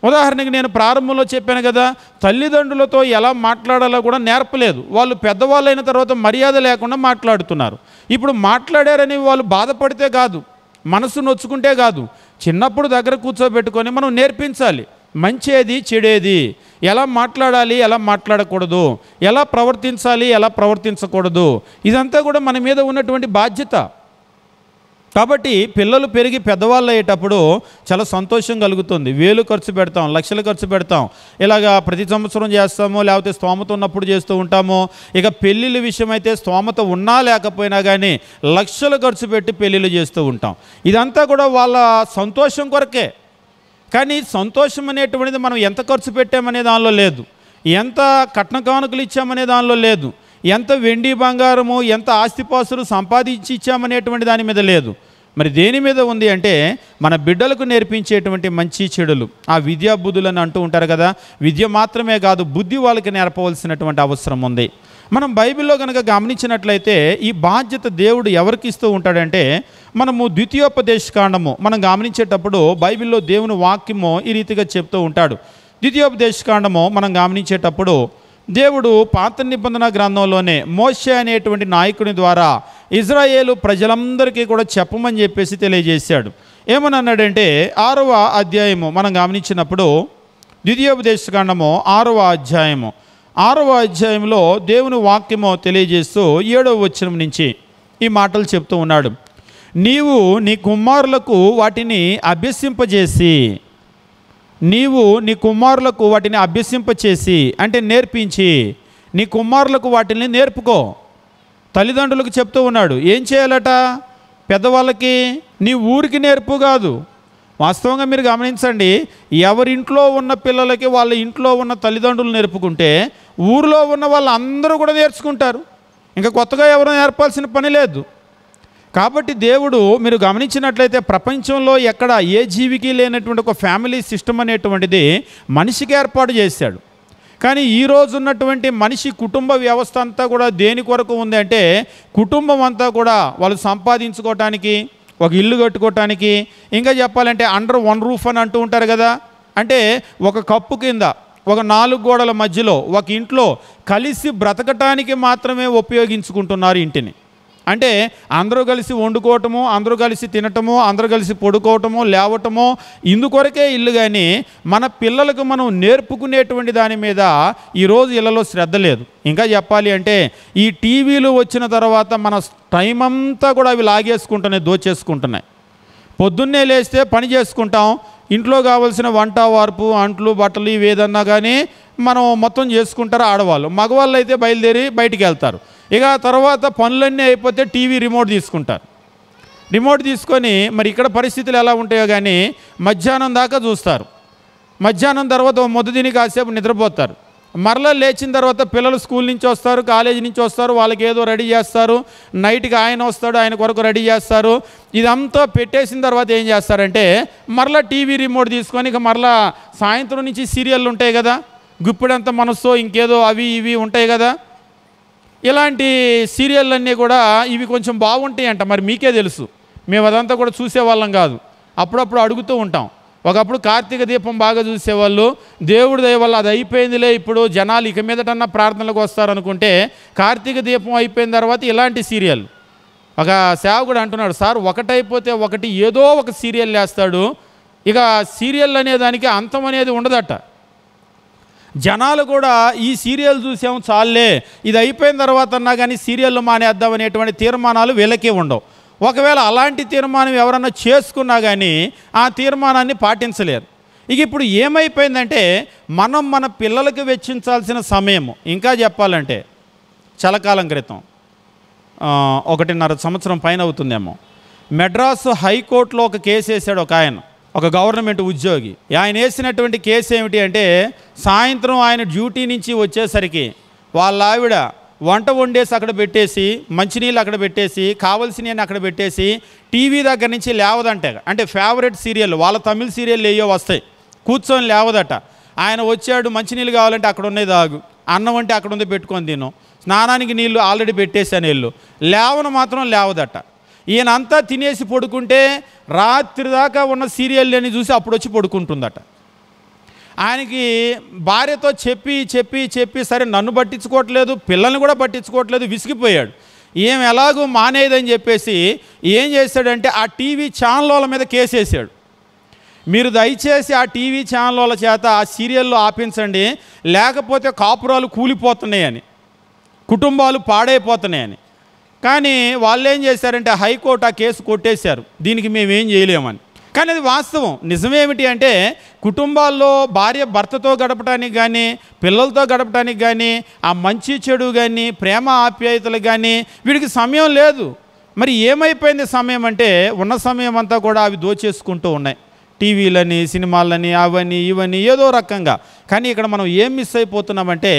ఉదాహరణకి నేను ప్రారంభంలో చెప్పాను కదా, తల్లిదండ్రులతో ఎలా మాట్లాడాలో కూడా నేర్పలేదు. వాళ్ళు పెద్దవాళ్ళు అయిన తర్వాత మర్యాద లేకుండా మాట్లాడుతున్నారు. ఇప్పుడు మాట్లాడారని వాళ్ళు బాధపడితే కాదు, మనసు నొచ్చుకుంటే కాదు, చిన్నప్పుడు దగ్గర కూర్చోబెట్టుకొని మనం నేర్పించాలి. మంచేది చెడేది, ఎలా మాట్లాడాలి, ఎలా మాట్లాడకూడదు, ఎలా ప్రవర్తించాలి, ఎలా ప్రవర్తించకూడదు, ఇదంతా కూడా మన మీద ఉన్నటువంటి బాధ్యత. కాబట్టి పిల్లలు పెరిగి పెద్దవాళ్ళు అయ్యేటప్పుడు చాలా సంతోషం కలుగుతుంది. వేలు ఖర్చు పెడతాం, లక్షలు ఖర్చు పెడతాం, ఇలాగా ప్రతి సంవత్సరం చేస్తాము, లేకపోతే స్తోమత ఉన్నప్పుడు చేస్తూ ఉంటాము. ఇక పెళ్ళిళ్ళ విషయం అయితే స్తోమత ఉన్నా లేకపోయినా కానీ లక్షలు ఖర్చు పెట్టి పెళ్ళిళ్ళు చేస్తూ ఉంటాం. ఇదంతా కూడా వాళ్ళ సంతోషం కొరకే. కానీ సంతోషం అనేటువంటిది మనం ఎంత ఖర్చు పెట్టామనే దానిలో లేదు, ఎంత కట్న కానుకలు ఇచ్చామనే దానిలో లేదు, ఎంత వెండి బంగారము, ఎంత ఆస్తిపాస్తులు సంపాదించి ఇచ్చామనేటువంటి దాని మీద లేదు. మరి దేని మీద ఉంది అంటే మన బిడ్డలకు నేర్పించేటువంటి మంచి చెడులు, ఆ విద్యా బుద్ధులని అంటూ ఉంటారు కదా. విద్య మాత్రమే కాదు, బుద్ధి వాళ్ళకి నేర్పవలసినటువంటి అవసరం ఉంది. మనం బైబిల్లో కనుక గమనించినట్లయితే ఈ బాధ్యత దేవుడు ఎవరికి ఇస్తూ ఉంటాడంటే, మనము ద్వితీయోపదేశకాండము మనం గమనించేటప్పుడు బైబిల్లో దేవుని వాక్యము ఈ రీతిగా చెప్తూ ఉంటాడు. ద్వితీయోపదేశకాండము మనం గమనించేటప్పుడు దేవుడు పాత నిబంధన గ్రంథంలోనే మోషే అనేటువంటి నాయకుని ద్వారా ఇజ్రాయేలు ప్రజలందరికీ కూడా చెప్పమని చెప్పేసి తెలియజేశాడు. ఏమని అన్నాడంటే 6వ అధ్యాయము మనం గమనించినప్పుడు ద్వితీయోపదేశకాండము 6వ అధ్యాయంలో దేవుని వాక్యము తెలియజేస్తూ 7వ వచనం నుంచి ఈ మాటలు చెప్తూ ఉన్నాడు. నీవు నీ కుమారులకు వాటిని అభ్యసింపజేసి, నీవు నీ కుమారులకు వాటిని అభ్యసింపచేసి అంటే నేర్పించి, నీ కుమారులకు వాటిని నేర్పుకో. తల్లిదండ్రులకు చెప్తూ ఉన్నాడు. ఏం చేయాలట? పెద్దవాళ్ళకి నీ ఊరికి నేర్పు కాదు. వాస్తవంగా మీరు గమనించండి, ఎవరింట్లో ఉన్న పిల్లలకి వాళ్ళ ఇంట్లో ఉన్న తల్లిదండ్రులు నేర్పుకుంటే ఊరిలో ఉన్న వాళ్ళు అందరూ కూడా నేర్చుకుంటారు. ఇంకా కొత్తగా ఎవరు నేర్పాల్సిన పని లేదు. కాబట్టి దేవుడు మీరు గమనించినట్లయితే ప్రపంచంలో ఎక్కడ ఏ జీవికి లేనటువంటి ఒక ఫ్యామిలీ సిస్టమ్ అనేటువంటిది మనిషికి ఏర్పాటు చేశాడు. కానీ ఈరోజు ఉన్నటువంటి మనిషి కుటుంబ వ్యవస్థ అంతా కూడా దేని కొరకు ఉంది అంటే, కుటుంబం అంతా కూడా వాళ్ళు సంపాదించుకోవటానికి, ఒక ఇల్లు కట్టుకోవటానికి, ఇంకా చెప్పాలంటే అండర్ వన్ రూఫ్ అని అంటూ ఉంటారు కదా. అంటే ఒక కప్పు కింద ఒక 4 గోడల మధ్యలో ఒక ఇంట్లో కలిసి బ్రతకటానికి మాత్రమే ఉపయోగించుకుంటున్నారు ఇంటిని. అంటే అందరూ కలిసి వండుకోవటము, అందరూ కలిసి తినటము, అందరూ కలిసి పడుకోవటము, లేవటము, ఇందుకొరకే ఇల్లు. కానీ మన పిల్లలకు మనం నేర్పుకునేటువంటి దాని మీద ఈరోజు ఇళ్లలో శ్రద్ధ లేదు. ఇంకా చెప్పాలి అంటే ఈ టీవీలు వచ్చిన తర్వాత మన టైం అంతా కూడా అవి లాగేసుకుంటున్నాయి, దోచేసుకుంటున్నాయి. పొద్దున్నే లేస్తే పని చేసుకుంటాం, ఇంట్లో కావాల్సిన వంట వార్పు, అంట్లు బట్టలు ఇవి ఏదన్నా కానీ మనం మొత్తం చేసుకుంటారు ఆడవాళ్ళు. మగవాళ్ళు అయితే బయలుదేరి బయటికి వెళ్తారు. ఇక తర్వాత పనులన్నీ అయిపోతే టీవీ రిమోట్ తీసుకుంటారు. రిమోట్ తీసుకొని మరి ఇక్కడ పరిస్థితులు ఎలా ఉంటాయో కానీ మధ్యాహ్నం దాకా చూస్తారు. మధ్యాహ్నం తర్వాత మొద్దు తిని కాసేపు నిద్రపోతారు. మరలా లేచిన తర్వాత పిల్లలు స్కూల్ నుంచి వస్తారు, కాలేజీ నుంచి వస్తారు, వాళ్ళకి ఏదో రెడీ చేస్తారు. నైట్కి ఆయన వస్తాడు, ఆయన కొరకు రెడీ చేస్తారు. ఇదంతా పెట్టేసిన తర్వాత ఏం చేస్తారంటే మరలా టీవీ రిమోట్ తీసుకొని ఇక మరలా సాయంత్రం నుంచి సీరియళ్ళు ఉంటాయి కదా, గుప్పిడంత మనస్సు ఇంకేదో అవి ఇవి ఉంటాయి కదా. ఇలాంటి సీరియళ్ళన్నీ కూడా ఇవి కొంచెం బాగుంటాయి అంట. మరి మీకే తెలుసు, మేము అదంతా కూడా చూసేవాళ్ళం కాదు, అప్పుడప్పుడు అడుగుతూ ఉంటాం. ఒకప్పుడు కార్తీక దీపం బాగా చూసేవాళ్ళు, దేవుడి దయ వల్ల అది అయిపోయిందిలే, ఇప్పుడు జనాలు ఇక మీదటన్నా ప్రార్థనలకు వస్తారనుకుంటే కార్తీక దీపం అయిపోయిన తర్వాత ఇలాంటి సీరియల్. ఒక సేవకుడు అంటున్నాడు, సార్ ఒకటైపోతే ఒకటి ఏదో ఒక సీరియల్ వేస్తాడు, ఇక సీరియల్ అనేదానికి అంతం అనేది ఉండదట. జనాలు కూడా ఈ సీరియల్ చూసాము చాలే, ఇది అయిపోయిన తర్వాత అన్నా కానీ సీరియళ్ళు మానేద్దాం అనేటువంటి తీర్మానాలు వీళ్ళకే ఉండవు. ఒకవేళ అలాంటి తీర్మానం ఎవరన్నా చేసుకున్నా కానీ ఆ తీర్మానాన్ని పాటించలేరు. ఇక ఇప్పుడు ఏమైపోయిందంటే మనం మన పిల్లలకు వెచ్చించాల్సిన సమయము, ఇంకా చెప్పాలంటే చాలా కాలం క్రితం 1.5 సంవత్సరం పైన అవుతుందేమో, మెడ్రాసు హైకోర్టులో ఒక కేసు వేసాడు ఒక ఆయన, ఒక గవర్నమెంట్ ఉద్యోగి. ఆయన వేసినటువంటి కేసు ఏమిటి అంటే, సాయంత్రం ఆయన డ్యూటీ నుంచి వచ్చేసరికి వాళ్ళ ఆవిడ వంట వండేసి అక్కడ పెట్టేసి, మంచినీళ్ళు అక్కడ పెట్టేసి, కావలసినవి అక్కడ పెట్టేసి, టీవీ దగ్గర నుంచి లేవదంట. అంటే ఫేవరెట్ సీరియల్ వాళ్ళ తమిళ సీరియల్ ఏయో వస్తాయి, కూర్చొని లేవదట. ఆయన వచ్చాడు, మంచినీళ్ళు కావాలంటే అక్కడ ఉన్నది తాగు, అన్నం అంటే అక్కడ ఉంది పెట్టుకొని తిను, స్నానానికి నీళ్ళు ఆల్రెడీ పెట్టేసాను వెళ్ళు, లేవను మాత్రం లేవదట. ఈయనంతా తినేసి పడుకుంటే రాత్రి దాకా ఉన్న సీరియల్ని చూసి అప్పుడు వచ్చి పడుకుంటుందట. ఆయనకి భార్యతో చెప్పి చెప్పి చెప్పి సరే నన్ను పట్టించుకోవట్లేదు, పిల్లల్ని కూడా పట్టించుకోవట్లేదు, విసిగిపోయాడు. ఏం ఎలాగూ మానేదని చెప్పేసి ఏం చేశాడంటే ఆ టీవీ ఛానళ్ళ మీద కేసేసాడు. మీరు దయచేసి ఆ టీవీ ఛానళ్ళ చేత ఆ సీరియల్లో ఆపించండి, లేకపోతే కాపురాలు కూలిపోతున్నాయని, కుటుంబాలు పాడైపోతున్నాయని. కానీ వాళ్ళు ఏం చేశారంటే హైకోర్టు ఆ కేసు కొట్టేశారు, దీనికి మేమేం చేయలేమని. కానీ అది వాస్తవం. నిజమేమిటి అంటే కుటుంబాల్లో భార్య భర్తతో గడపడానికి కానీ, పిల్లలతో గడపడానికి కానీ, ఆ మంచి చెడు కానీ, ప్రేమ ఆప్యాయతలు కానీ వీడికి సమయం లేదు. మరి ఏమైపోయింది సమయం అంటే ఉన్న సమయం అంతా కూడా అవి దోచేసుకుంటూ ఉన్నాయి, టీవీలని, సినిమాలని, అవన్నీ ఇవన్నీ ఏదో రకంగా. కానీ ఇక్కడ మనం ఏం మిస్ అయిపోతున్నామంటే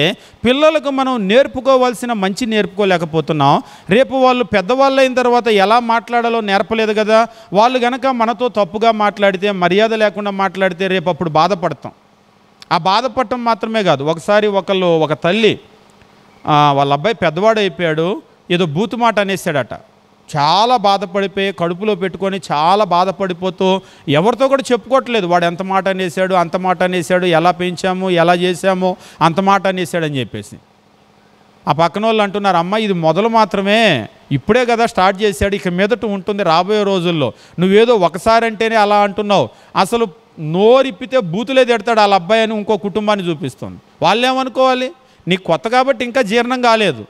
పిల్లలకు మనం నేర్పుకోవాల్సిన మంచి నేర్పుకోలేకపోతున్నాం. రేపు వాళ్ళు పెద్దవాళ్ళు అయిన తర్వాత ఎలా మాట్లాడాలో నేర్పలేదు కదా. వాళ్ళు గనక మనతో తప్పుగా మాట్లాడితే, మర్యాద లేకుండా మాట్లాడితే రేపు అప్పుడు బాధపడతాం. ఆ బాధపడటం మాత్రమే కాదు, ఒకసారి ఒక తల్లి వాళ్ళ అబ్బాయి పెద్దవాడు అయిపోయాడు, ఏదో బూతు మాట అనేసాడట. చాలా బాధపడిపోయి కడుపులో పెట్టుకొని చాలా బాధపడిపోతూ ఎవరితో కూడా చెప్పుకోవట్లేదు, వాడు ఎంత మాట అనేసాడు, అంత మాట అనేసాడు, ఎలా పెంచాము, ఎలా చేశాము, అంత మాట అనేసాడని చెప్పేసి. ఆ పక్కన వాళ్ళు అంటున్నారు, అమ్మ ఇది మొదలు మాత్రమే, ఇప్పుడే కదా స్టార్ట్ చేశాడు, ఇక మీదట ఉంటుంది రాబోయే రోజుల్లో. నువ్వేదో ఒకసారి అంటేనే అలా అంటున్నావు, అసలు నోరిప్పితే బూతులే తిడతాడు వాళ్ళ అబ్బాయి అని ఇంకో కుటుంబాన్ని చూపిస్తుంది. వాళ్ళేమనుకోవాలి, నీకు కొత్త కాబట్టి ఇంకా జీర్ణం కాలేదు.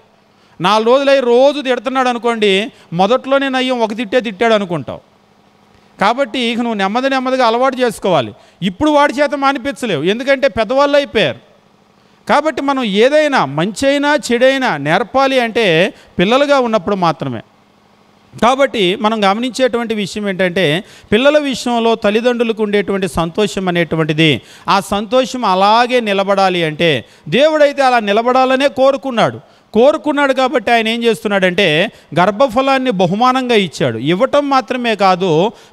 4 రోజులై రోజు తిడుతున్నాడు అనుకోండి, మొదట్లోనే నయ్యం ఒక తిట్టాడు అనుకుంటావు. కాబట్టి ఇక నువ్వు నెమ్మదిగా అలవాటు చేసుకోవాలి. ఇప్పుడు వాడి చేత మానిపించలేవు, ఎందుకంటే పెద్దవాళ్ళు అయిపోయారు. కాబట్టి మనం ఏదైనా మంచి అయినా చెడైనా నేర్పాలి అంటే పిల్లలుగా ఉన్నప్పుడు మాత్రమే. కాబట్టి మనం గమనించేటువంటి విషయం ఏంటంటే పిల్లల విషయంలో తల్లిదండ్రులకు ఉండేటువంటి సంతోషం అనేటువంటిది, ఆ సంతోషం అలాగే నిలబడాలి అంటే దేవుడైతే అలా నిలబడాలనే కోరుకున్నాడు కాబట్టి ఆయన ఏం చేస్తున్నాడంటే గర్భఫలాన్ని బహుమానంగా ఇచ్చాడు. ఇవ్వటం మాత్రమే కాదు,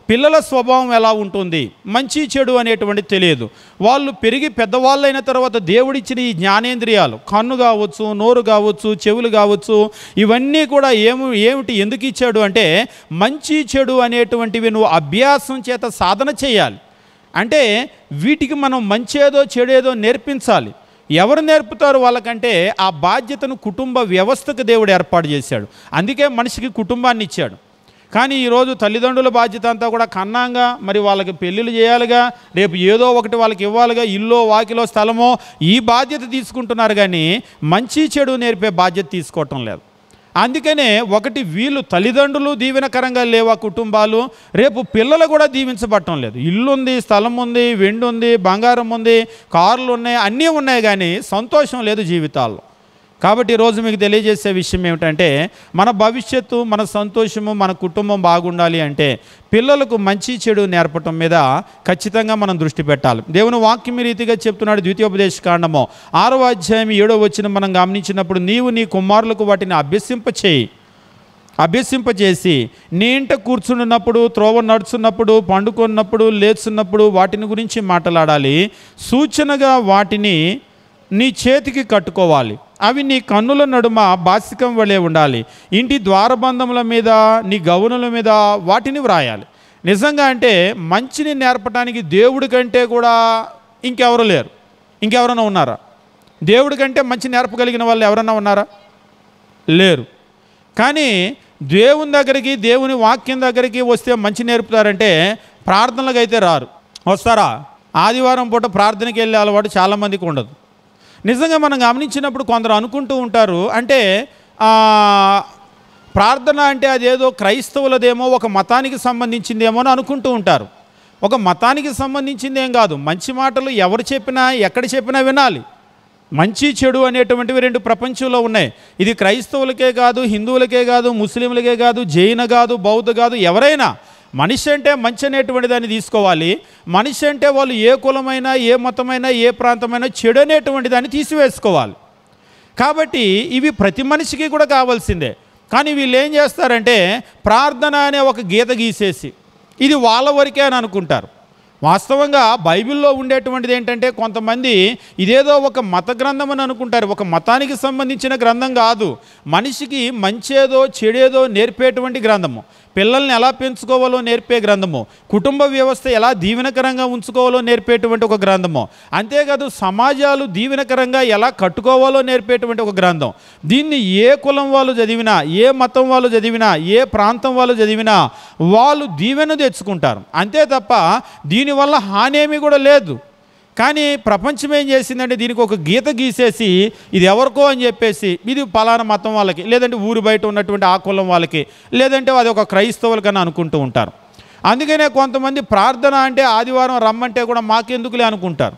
పిల్లల స్వభావం ఎలా ఉంటుంది, మంచి చెడు అనేటువంటి తెలియదు. వాళ్ళు పెరిగి పెద్దవాళ్ళైన తర్వాత దేవుడిచ్చిన ఈ జ్ఞానేంద్రియాలు, కన్ను కావచ్చు, నోరు కావచ్చు, చెవులు కావచ్చు, ఇవన్నీ కూడా ఏమిటి ఎందుకు ఇచ్చాడు అంటే మంచి చెడు అనేటువంటివి నువ్వు అభ్యాసం చేత సాధన చేయాలి. అంటే వీటికి మనం మంచేదో చెడేదో నేర్పించాలి. ఎవరు నేర్పుతారు వాళ్ళకంటే ఆ బాధ్యతను కుటుంబ వ్యవస్థకు దేవుడు ఏర్పాటు చేశాడు. అందుకే మనిషికి కుటుంబాన్ని ఇచ్చాడు. కానీ ఈరోజు తల్లిదండ్రుల బాధ్యత అంతా కూడా కన్నాంగా, మరి వాళ్ళకి పెళ్ళిళ్ళు చేయాలిగా, రేపు ఏదో ఒకటి వాళ్ళకి ఇవ్వాలిగా, ఇల్లో వాకిలో స్థలమో, ఈ బాధ్యత తీసుకుంటున్నారు కానీ మంచి చెడు నేర్పే బాధ్యత తీసుకోవటం లేదు. అందుకనే ఒకటి వీళ్ళు తల్లిదండ్రులు దీవెనకరంగా లేవు ఆ కుటుంబాలు, రేపు పిల్లలు కూడా దీవించబడటం లేదు. ఇల్లు ఉంది, స్థలం ఉంది, వెండి ఉంది, బంగారం ఉంది, కార్లు ఉన్నాయి, అన్నీ ఉన్నాయి, కానీ సంతోషం లేదు జీవితాల్లో. కాబట్టి ఈరోజు మీకు తెలియజేసే విషయం ఏమిటంటే మన భవిష్యత్తు, మన సంతోషము, మన కుటుంబం బాగుండాలి అంటే పిల్లలకు మంచి చెడు నేర్పటం మీద ఖచ్చితంగా మనం దృష్టి పెట్టాలి. దేవుని వాక్యం ఈ రీతిగా చెప్తున్నాడు. ద్వితీయోపదేశకాండము 6వ అధ్యాయం 7వ వచనం మనం గమనించినప్పుడు, నీవు నీ కుమారులకు వాటిని అభ్యసింపచేసి నీ ఇంట కూర్చున్నప్పుడు, త్రోవ నడుచున్నప్పుడు, పండుకున్నప్పుడు, లేచున్నప్పుడు వాటిని గురించి మాట్లాడాలి. సూచనగా వాటిని నీ చేతికి కట్టుకోవాలి, అవి నీ కన్నుల నడుమ బాసికం వలె ఉండాలి. ఇంటి ద్వారబంధముల మీద, నీ గౌనుల మీద వాటిని వ్రాయాలి. నిజంగా అంటే మంచిని నేర్పడానికి దేవుడి కంటే కూడా ఇంకెవరు లేరు. ఇంకెవరైనా ఉన్నారా? దేవుడి కంటే మంచి నేర్పగలిగిన వాళ్ళు ఎవరన్నా ఉన్నారా? లేరు. కానీ దేవుని దగ్గరికి, దేవుని వాక్యం దగ్గరికి వస్తే మంచి నేర్పుతారంటే ప్రార్థనలకు అయితే రారు. వస్తారా? ఆదివారం పూట ప్రార్థనకి వెళ్ళే అలవాటు చాలామందికి ఉండదు. నిజంగా మనం గమనించినప్పుడు కొందరు అనుకుంటూ ఉంటారు, అంటే ప్రార్థన అంటే అదేదో క్రైస్తవులదేమో, ఒక మతానికి సంబంధించిందేమో అని అనుకుంటూ ఉంటారు. ఒక మతానికి సంబంధించింది ఏం కాదు. మంచి మాటలు ఎవరు చెప్పినా, ఎక్కడ చెప్పినా వినాలి. మంచి చెడు అనేటువంటివి 2 ప్రపంచంలో ఉన్నాయి. ఇది క్రైస్తవులకే కాదు, హిందువులకే కాదు, ముస్లింలకే కాదు, జైన కాదు, బౌద్ధ కాదు, ఎవరైనా మనిషి అంటే మంచి అనేటువంటి దాన్ని తీసుకోవాలి. మనిషి అంటే వాళ్ళు ఏ కులమైనా, ఏ మతమైనా, ఏ ప్రాంతమైనా చెడు అనేటువంటి దాన్ని తీసివేసుకోవాలి. కాబట్టి ఇవి ప్రతి మనిషికి కూడా కావాల్సిందే. కానీ వీళ్ళు ఏం చేస్తారంటే ప్రార్థన అనే ఒక గీత గీసేసి ఇది వాళ్ళ వరకే అని అనుకుంటారు. వాస్తవంగా బైబిల్లో ఉండేటువంటిది ఏంటంటే కొంతమంది ఇదేదో ఒక మత గ్రంథం అని అనుకుంటారు. ఒక మతానికి సంబంధించిన గ్రంథం కాదు, మనిషికి మంచేదో చెడేదో నేర్పేటువంటి గ్రంథము. పిల్లల్ని ఎలా పెంచుకోవాలో నేర్పే గ్రంథము, కుటుంబ వ్యవస్థ ఎలా దీవెనకరంగా ఉంచుకోవాలో నేర్పేటువంటి ఒక గ్రంథము, అంతేకాదు సమాజాలు దీవెనకరంగా ఎలా కట్టుకోవాలో నేర్పేటువంటి ఒక గ్రంథం. దీన్ని ఏ కులం వాళ్ళు చదివినా, ఏ మతం వాళ్ళు చదివినా, ఏ ప్రాంతం వాళ్ళు చదివినా వాళ్ళు దీవెన తెచ్చుకుంటారు అంతే తప్ప దీనివల్ల హానేమీ కూడా లేదు. కానీ ప్రపంచం ఏం చేసిందంటే దీనికి ఒక గీత గీసేసి ఇది ఎవరికో అని చెప్పేసి ఇది పలానా మతం వాళ్ళకి, లేదంటే ఊరు బయట ఉన్నటువంటి ఆ కులం వాళ్ళకి, లేదంటే అది ఒక క్రైస్తవులకన్నా అనుకుంటూ ఉంటారు. అందుకనే కొంతమంది ప్రార్థన అంటే ఆదివారం రమ్మంటే కూడా మాకెందుకులే అనుకుంటారు.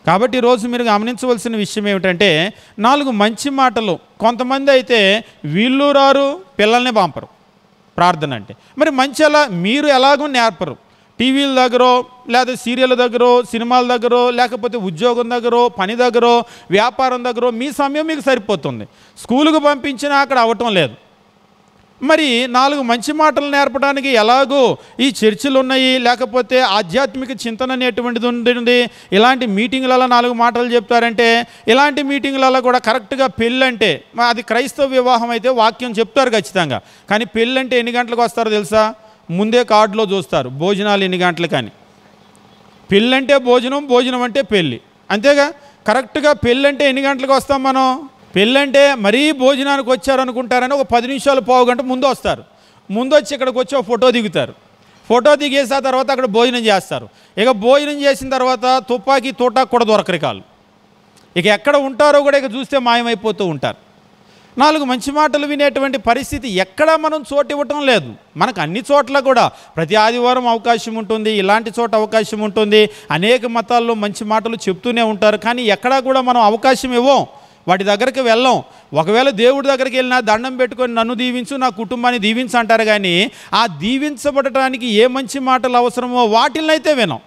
కాబట్టి ఈరోజు మీరు గమనించవలసిన విషయం ఏమిటంటే 4 మంచి మాటలు. కొంతమంది అయితే వీళ్ళు రారు, పిల్లల్ని పంపరు ప్రార్థన అంటే. మరి మంచి ఎలా మీరు ఎలాగో నేర్పరు. టీవీల దగ్గర, లేదా సీరియల్ దగ్గర, సినిమాల దగ్గర, లేకపోతే ఉద్యోగం దగ్గర, పని దగ్గర, వ్యాపారం దగ్గర మీ సమయం మీకు సరిపోతుంది. స్కూలుకు పంపించినా అక్కడ అవ్వటం లేదు. మరి 4 మంచి మాటలు నేర్పడానికి ఎలాగో ఈ చర్చిలు ఉన్నాయి, లేకపోతే ఆధ్యాత్మిక చింతన అనేటువంటిది ఉంటుంది. ఇలాంటి మీటింగులలో 4 మాటలు చెప్తారంటే ఇలాంటి మీటింగులలో కూడా కరెక్ట్గా పెళ్ళంటే అది క్రైస్తవ వివాహం అయితే వాక్యం చెప్తారు ఖచ్చితంగా. కానీ పెళ్ళంటే ఎన్ని గంటలకు వస్తారో తెలుసా? ముందే కార్డులో చూస్తారు భోజనాలు ఎన్ని గంటలు. కానీ పెళ్ళంటే భోజనం, భోజనం అంటే పెళ్ళి, అంతేగా. కరెక్ట్గా పెళ్ళంటే ఎన్ని గంటలకు వస్తాం మనం? పెళ్ళంటే మరీ భోజనానికి వచ్చారనుకుంటారని ఒక 10 నిమిషాలు, పావు గంట ముందు వస్తారు. ముందు వచ్చి ఇక్కడికి వచ్చి ఒక ఫోటో దిగుతారు. ఫోటో దిగేసిన తర్వాత అక్కడ భోజనం చేస్తారు. ఇక భోజనం చేసిన తర్వాత తుపాకీ తోటాకు కూడా దొరకరు కాళ్ళు. ఇక ఎక్కడ ఉంటారో కూడా ఇక చూస్తే మాయమైపోతూ ఉంటారు. 4 మంచి మాటలు వినేటువంటి పరిస్థితి ఎక్కడా మనం చోటు ఇవ్వటం లేదు. మనకు అన్ని చోట్ల కూడా ప్రతి ఆదివారం అవకాశం ఉంటుంది, ఇలాంటి చోట అవకాశం ఉంటుంది, అనేక మతాల్లో మంచి మాటలు చెప్తూనే ఉంటారు. కానీ ఎక్కడా కూడా మనం అవకాశం ఇవ్వం, వాటి దగ్గరికి వెళ్ళం. ఒకవేళ దేవుడి దగ్గరికి వెళ్ళినా దండం పెట్టుకొని నన్ను దీవించు, నా కుటుంబాన్ని దీవించు అంటారు. కానీ ఆ దీవించబడటానికి ఏ మంచి మాటలు అవసరమో వాటిల్నైతే వినం.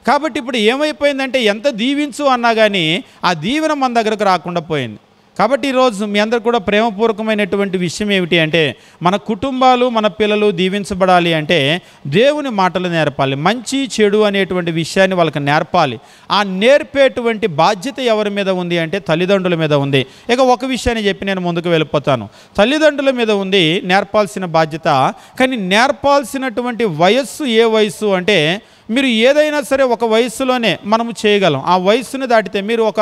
కాబట్టి ఇప్పుడు ఏమైపోయిందంటే ఎంత దీవించు అన్నా కానీ ఆ దీవెన మన దగ్గరకు రాకుండా పోయింది. కాబట్టి ఈరోజు మీ అందరు కూడా ప్రేమపూర్వకమైనటువంటి విషయం ఏమిటి అంటే మన కుటుంబాలు, మన పిల్లలు దీవించబడాలి అంటే దేవుని మాటలు నేర్పాలి. మంచి చెడు అనేటువంటి విషయాన్ని వాళ్ళకి నేర్పాలి. ఆ నేర్పేటువంటి బాధ్యత ఎవరి మీద ఉంది అంటే తల్లిదండ్రుల మీద ఉంది. ఇక ఒక విషయాన్ని చెప్పి నేను ముందుకు వెళ్ళిపోతాను. తల్లిదండ్రుల మీద ఉంది నేర్పాల్సిన బాధ్యత. కానీ నేర్పాల్సినటువంటి వయస్సు ఏ వయస్సు అంటే మీరు ఏదైనా సరే ఒక వయస్సులోనే మనము చేయగలం. ఆ వయస్సుని దాటితే మీరు ఒక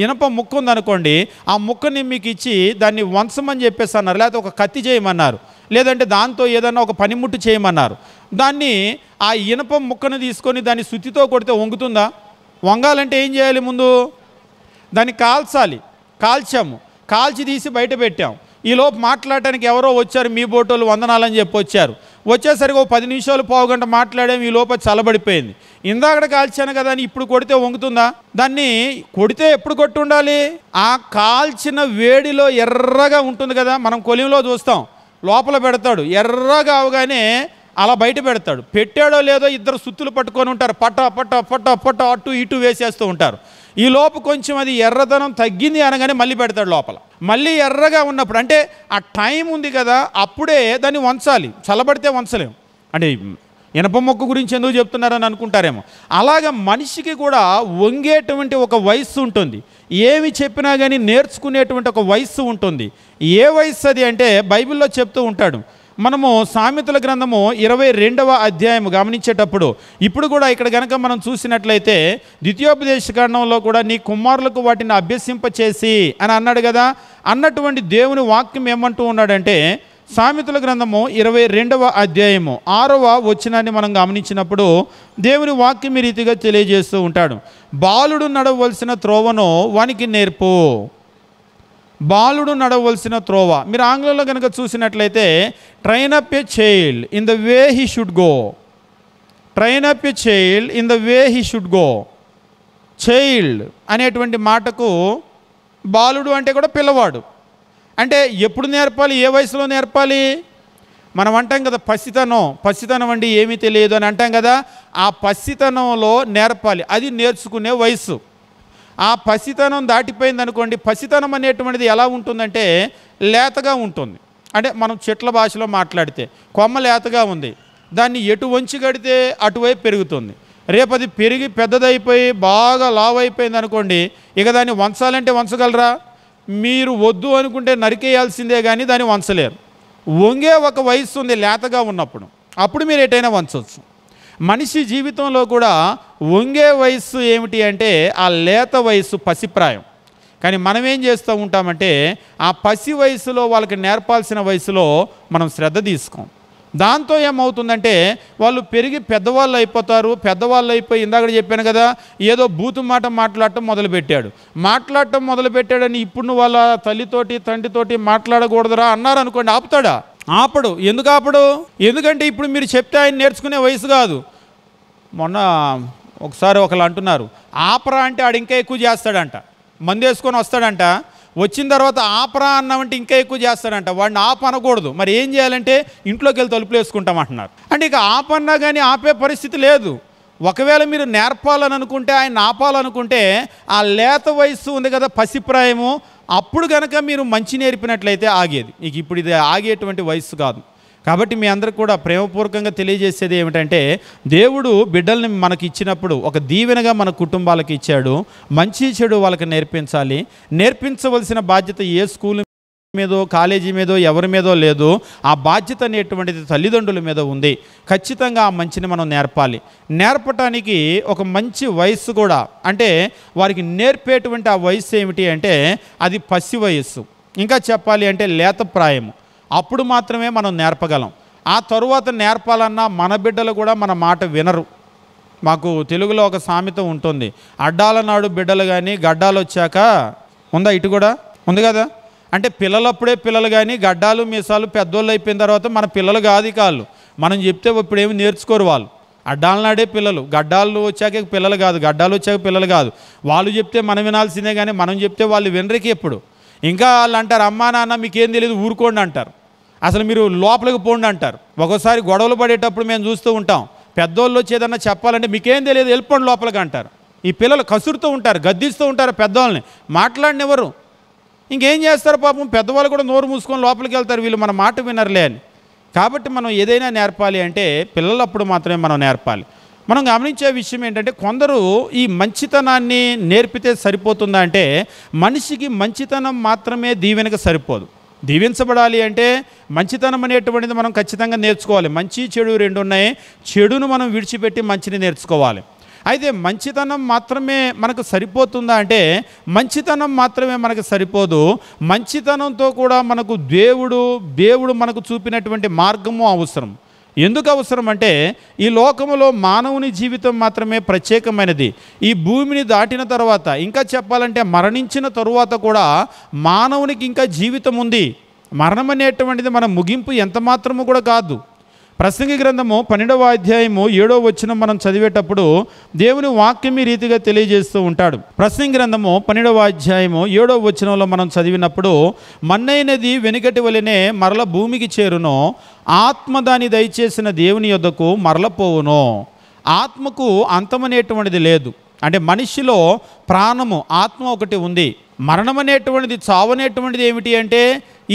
ఇనప ముక్క ఉందనుకోండి, ఆ ముక్కని మీకు ఇచ్చి దాన్ని వంచమని చెప్పేసి అన్నారు, లేకపోతే ఒక కత్తి చేయమన్నారు, లేదంటే దాంతో ఏదన్నా ఒక పనిముట్టు చేయమన్నారు. దాన్ని ఆ ఇనప ముక్కను తీసుకొని దాన్ని సుత్తితో కొడితే వంగుతుందా? వంగాలంటే ఏం చేయాలి? ముందు దాన్ని కాల్చాలి. కాల్చాము, కాల్చి తీసి బయట పెట్టాం. ఈలోపు మాట్లాడటానికి ఎవరో వచ్చారు, మీ బోటోలు వందనాలని చెప్పి వచ్చారు. వచ్చేసరికి ఒక 10 నిమిషాలు, పావు గంట మాట్లాడాము, ఈ లోపల చల్లబడిపోయింది. ఇందాక కాల్చాను కదా అని ఇప్పుడు కొడితే వంగుతుందా? దాన్ని కొడితే ఎప్పుడు కొట్టి ఉండాలి? ఆ కాల్చిన వేడిలో ఎర్రగా ఉంటుంది కదా, మనం కొలింలో చూస్తాం, లోపల పెడతాడు, ఎర్రగా అవగానే అలా బయట పెడతాడు. పెట్టాడో లేదో ఇద్దరు సుత్తులు పట్టుకొని ఉంటారు, పట్ట పట్ట పట్ట పట్ట అటు ఇటు వేసేస్తూ ఉంటారు. ఈ లోపు కొంచెం అది ఎర్రదనం తగ్గింది అనగానే మళ్ళీ పెడతాడు లోపల. మళ్ళీ ఎర్రగా ఉన్నప్పుడు అంటే ఆ టైం ఉంది కదా, అప్పుడే దాన్ని వంచాలి. చల్లబడితే వంచలేము. అంటే ఇనప మొక్క గురించి ఎందుకు చెప్తున్నారని అనుకుంటారేమో. అలాగే మనిషికి కూడా వంగేటువంటి ఒక వయస్సు ఉంటుంది, ఏమి చెప్పినా కానీ నేర్చుకునేటువంటి ఒక వయస్సు ఉంటుంది. ఏ వయస్సు అది అంటే బైబిల్లో చెప్తూ ఉంటాడు. మనము సామెతల గ్రంథము 22వ అధ్యాయము గమనించేటప్పుడు ఇప్పుడు కూడా ఇక్కడ కనుక మనం చూసినట్లయితే ద్వితీయోపదేశకాండంలో కూడా నీ కుమారులకు వాటిని అభ్యసింపచేసి అని అన్నాడు కదా. అన్నటువంటి దేవుని వాక్యం ఏమంటూ ఉన్నాడంటే సామెతల గ్రంథము 22వ అధ్యాయము 6వ వచనాన్ని మనం గమనించినప్పుడు దేవుని వాక్యం ఈ రీతిగా తెలియజేస్తూ ఉంటాడు. బాలుడు నడవలసిన త్రోవను వానికి నేర్పు. బాలుడు నడవలసిన త్రోవ. మీరు ఆంగ్లంలో కనుక చూసినట్లయితే train up a child in the way he should go. Train up a child in the way he should go. Child అనేటువంటి మాటకు బాలుడు అంటే కూడా పిల్లవాడు. అంటే ఎప్పుడు నేర్పాలి? ఏ వయసులో నేర్పాలి? మనం అంటాం కదా పసితనం, పసితనం అంటే ఏమీ తెలియదు అని అంటాం కదా. ఆ పసితనంలో నేర్పాలి, అది నేర్చుకునే వయసు. ఆ పసితనం దాటిపోయింది అనుకోండి, పసితనం అనేటువంటిది ఎలా ఉంటుందంటే లేతగా ఉంటుంది. అంటే మనం చెట్ల భాషలో మాట్లాడితే కొమ్మ లేతగా ఉంది, దాన్ని ఎటు వంచి కడితే అటువైపు పెరుగుతుంది. రేపు అది పెరిగి పెద్దదైపోయి బాగా లావ్ అయిపోయింది అనుకోండి, ఇక దాన్ని వంచాలంటే వంచగలరా? మీరు వద్దు అనుకుంటే నరికేయాల్సిందే కానీ దాన్ని వంచలేరు. వంగే ఒక వయస్సు ఉంది లేతగా ఉన్నప్పుడు, అప్పుడు మీరు ఎటైనా వంచవచ్చు. మనిషి జీవితంలో కూడా వంగే వయస్సు ఏమిటి అంటే ఆ లేత వయస్సు, పసిప్రాయం. కానీ మనం ఏం చేస్తూ ఉంటామంటే ఆ పసి వయసులో వాళ్ళకి నేర్పాల్సిన వయసులో మనం శ్రద్ధ తీసుకోం. దాంతో ఏమవుతుందంటే వాళ్ళు పెరిగి పెద్దవాళ్ళు అయిపోతారు. పెద్దవాళ్ళు అయిపోయి ఇందాక చెప్పాను కదా, ఏదో బూతు మాట మాట్లాడటం మొదలుపెట్టాడని ఇప్పుడు నువ్వు వాళ్ళ తల్లితోటి తండ్రితోటి మాట్లాడకూడదురా అన్నారు అనుకోండి, ఆపుతాడా? ఆపడు. ఎందుకు ఆపడు? ఎందుకంటే ఇప్పుడు మీరు చెప్తే ఆయన నేర్చుకునే వయసు కాదు. మొన్న ఒకసారి ఒకళ్ళు అంటున్నారు, ఆపరా అంటే ఆడు ఇంకా ఎక్కువ చేస్తాడంట, మందు వేసుకొని వస్తాడంట, వచ్చిన తర్వాత ఆపరా అన్నామంటే ఇంకా ఎక్కువ చేస్తాడంట. వాడిని ఆప అనకూడదు. మరి ఏం చేయాలంటే ఇంట్లోకి వెళ్ళి తలుపులు వేసుకుంటామంటున్నారు. అంటే ఇక ఆపన్నా కానీ ఆపే పరిస్థితి లేదు. ఒకవేళ మీరు నేర్పాలని అనుకుంటే, ఆయన ఆపాలనుకుంటే ఆ లేత వయస్సు ఉంది కదా, పసిప్రాయము, అప్పుడు కనుక మీరు మంచి నేర్పినట్లయితే ఆగేది. ఇక ఇప్పుడు ఇది ఆగేటువంటి వయస్సు కాదు. కాబట్టి మీ అందరికి కూడా ప్రేమపూర్వకంగా తెలియజేసేది ఏమిటంటే, దేవుడు బిడ్డల్ని మనకి ఇచ్చినప్పుడు ఒక దీవెనగా మన కుటుంబాలకు ఇచ్చాడు. మంచి చెడు వాళ్ళకి నేర్పించాలి. నేర్పించవలసిన బాధ్యత ఏ స్కూల్ మీదో కాలేజీ మీదో ఎవరి మీదో లేదు. ఆ బాధ్యత అనేటువంటిది తల్లిదండ్రుల మీద ఉంది. ఖచ్చితంగా ఆ మంచిని మనం నేర్పాలి. నేర్పటానికి ఒక మంచి వయస్సు కూడా, అంటే వారికి నేర్పేటువంటి ఆ వయస్సు ఏమిటి అంటే అది పసి వయస్సు. ఇంకా చెప్పాలి అంటే లేత ప్రాయము. అప్పుడు మాత్రమే మనం నేర్పగలం. ఆ తరువాత నేర్పాలన్నా మన బిడ్డలు కూడా మన మాట వినరు. మాకు తెలుగులో ఒక సామెత ఉంటుంది, అడ్డాల నాడు బిడ్డలు కానీ గడ్డాలు వచ్చాక ఉందా? ఇటు కూడా ఉంది కదా. అంటే పిల్లలప్పుడే పిల్లలు కానీ గడ్డాలు మీసాలు పెద్దోళ్ళు అయిపోయిన తర్వాత మన పిల్లలు కాదు కాళ్ళు. మనం చెప్తే ఇప్పుడేమి నేర్చుకోరు వాళ్ళు. అడ్డాల నాడే పిల్లలు, గడ్డాలు వచ్చాక పిల్లలు కాదు, గడ్డాలు వచ్చాక పిల్లలు కాదు. వాళ్ళు చెప్తే మనం వినాల్సిందే కానీ మనం చెప్తే వాళ్ళు వినరికి ఎప్పుడు. ఇంకా వాళ్ళు అంటారు, అమ్మా నాన్న మీకేం తెలియదు ఊరుకోండి అంటారు, అసలు మీరు లోపలికి పోండి అంటారు. ఒక్కోసారి గొడవలు పడేటప్పుడు మేము చూస్తూ ఉంటాం, పెద్దోళ్ళు వచ్చి ఏదన్నా చెప్పాలంటే మీకేం తెలియదు వెళ్ళిపోండి లోపలికి అంటారు. ఈ పిల్లలు కసురుతూ ఉంటారు, గద్దిస్తూ ఉంటారు పెద్దవాళ్ళని, మాట్లాడినెవరు. ఇంకేం చేస్తారు పాపం, పెద్దవాళ్ళు కూడా నోరు మూసుకొని లోపలికి వెళ్తారు, వీళ్ళు మన మాట వినరులే అని. కాబట్టి మనం ఏదైనా నేర్పాలి అంటే పిల్లలప్పుడు మాత్రమే మనం నేర్పాలి. మనం గమనించే విషయం ఏంటంటే, కొందరు ఈ మంచితనాన్ని నేర్పితే సరిపోతుందా అంటే, మనిషికి మంచితనం మాత్రమే దీవెనకు సరిపోదు. దీవించబడాలి అంటే మంచితనం అనేటువంటిది మనం ఖచ్చితంగా నేర్చుకోవాలి. మంచి చెడు రెండు ఉన్నాయి. చెడును మనం విడిచిపెట్టి మంచిని నేర్చుకోవాలి. అయితే మంచితనం మాత్రమే మనకు సరిపోతుందా అంటే, మంచితనం మాత్రమే మనకు సరిపోదు. మంచితనంతో కూడా మనకు దేవుడు మనకు చూపినటువంటి మార్గము అవసరం. ఎందుకు అవసరం అంటే, ఈ లోకములో మానవుని జీవితం మాత్రమే ప్రత్యేకమైనది. ఈ భూమిని దాటిన తర్వాత, ఇంకా చెప్పాలంటే మరణించిన తరువాత కూడా మానవునికి ఇంకా జీవితం ఉంది. మరణం అనేటువంటిది మన ముగింపు ఎంత మాత్రము కూడా కాదు. ప్రసంగి గ్రంథము 12వ అధ్యాయము 7వ వచనం మనం చదివేటప్పుడు దేవుని వాక్యం ఈ రీతిగా తెలియజేస్తూ ఉంటాడు. ప్రసంగి గ్రంథము 12వ అధ్యాయము 7వ వచనంలో మనం చదివినప్పుడు, మన్నైనది వెనుకటి వలెనే మరల భూమికి చేరును, ఆత్మ దాని దయచేసిన దేవుని యొద్దకు మరలపోవును. ఆత్మకు అంతమనేటువంటిది లేదు. అంటే మనిషిలో ప్రాణము, ఆత్మ ఒకటి ఉంది. మరణం అనేటువంటిది, చావు అనేటువంటిది ఏమిటి అంటే,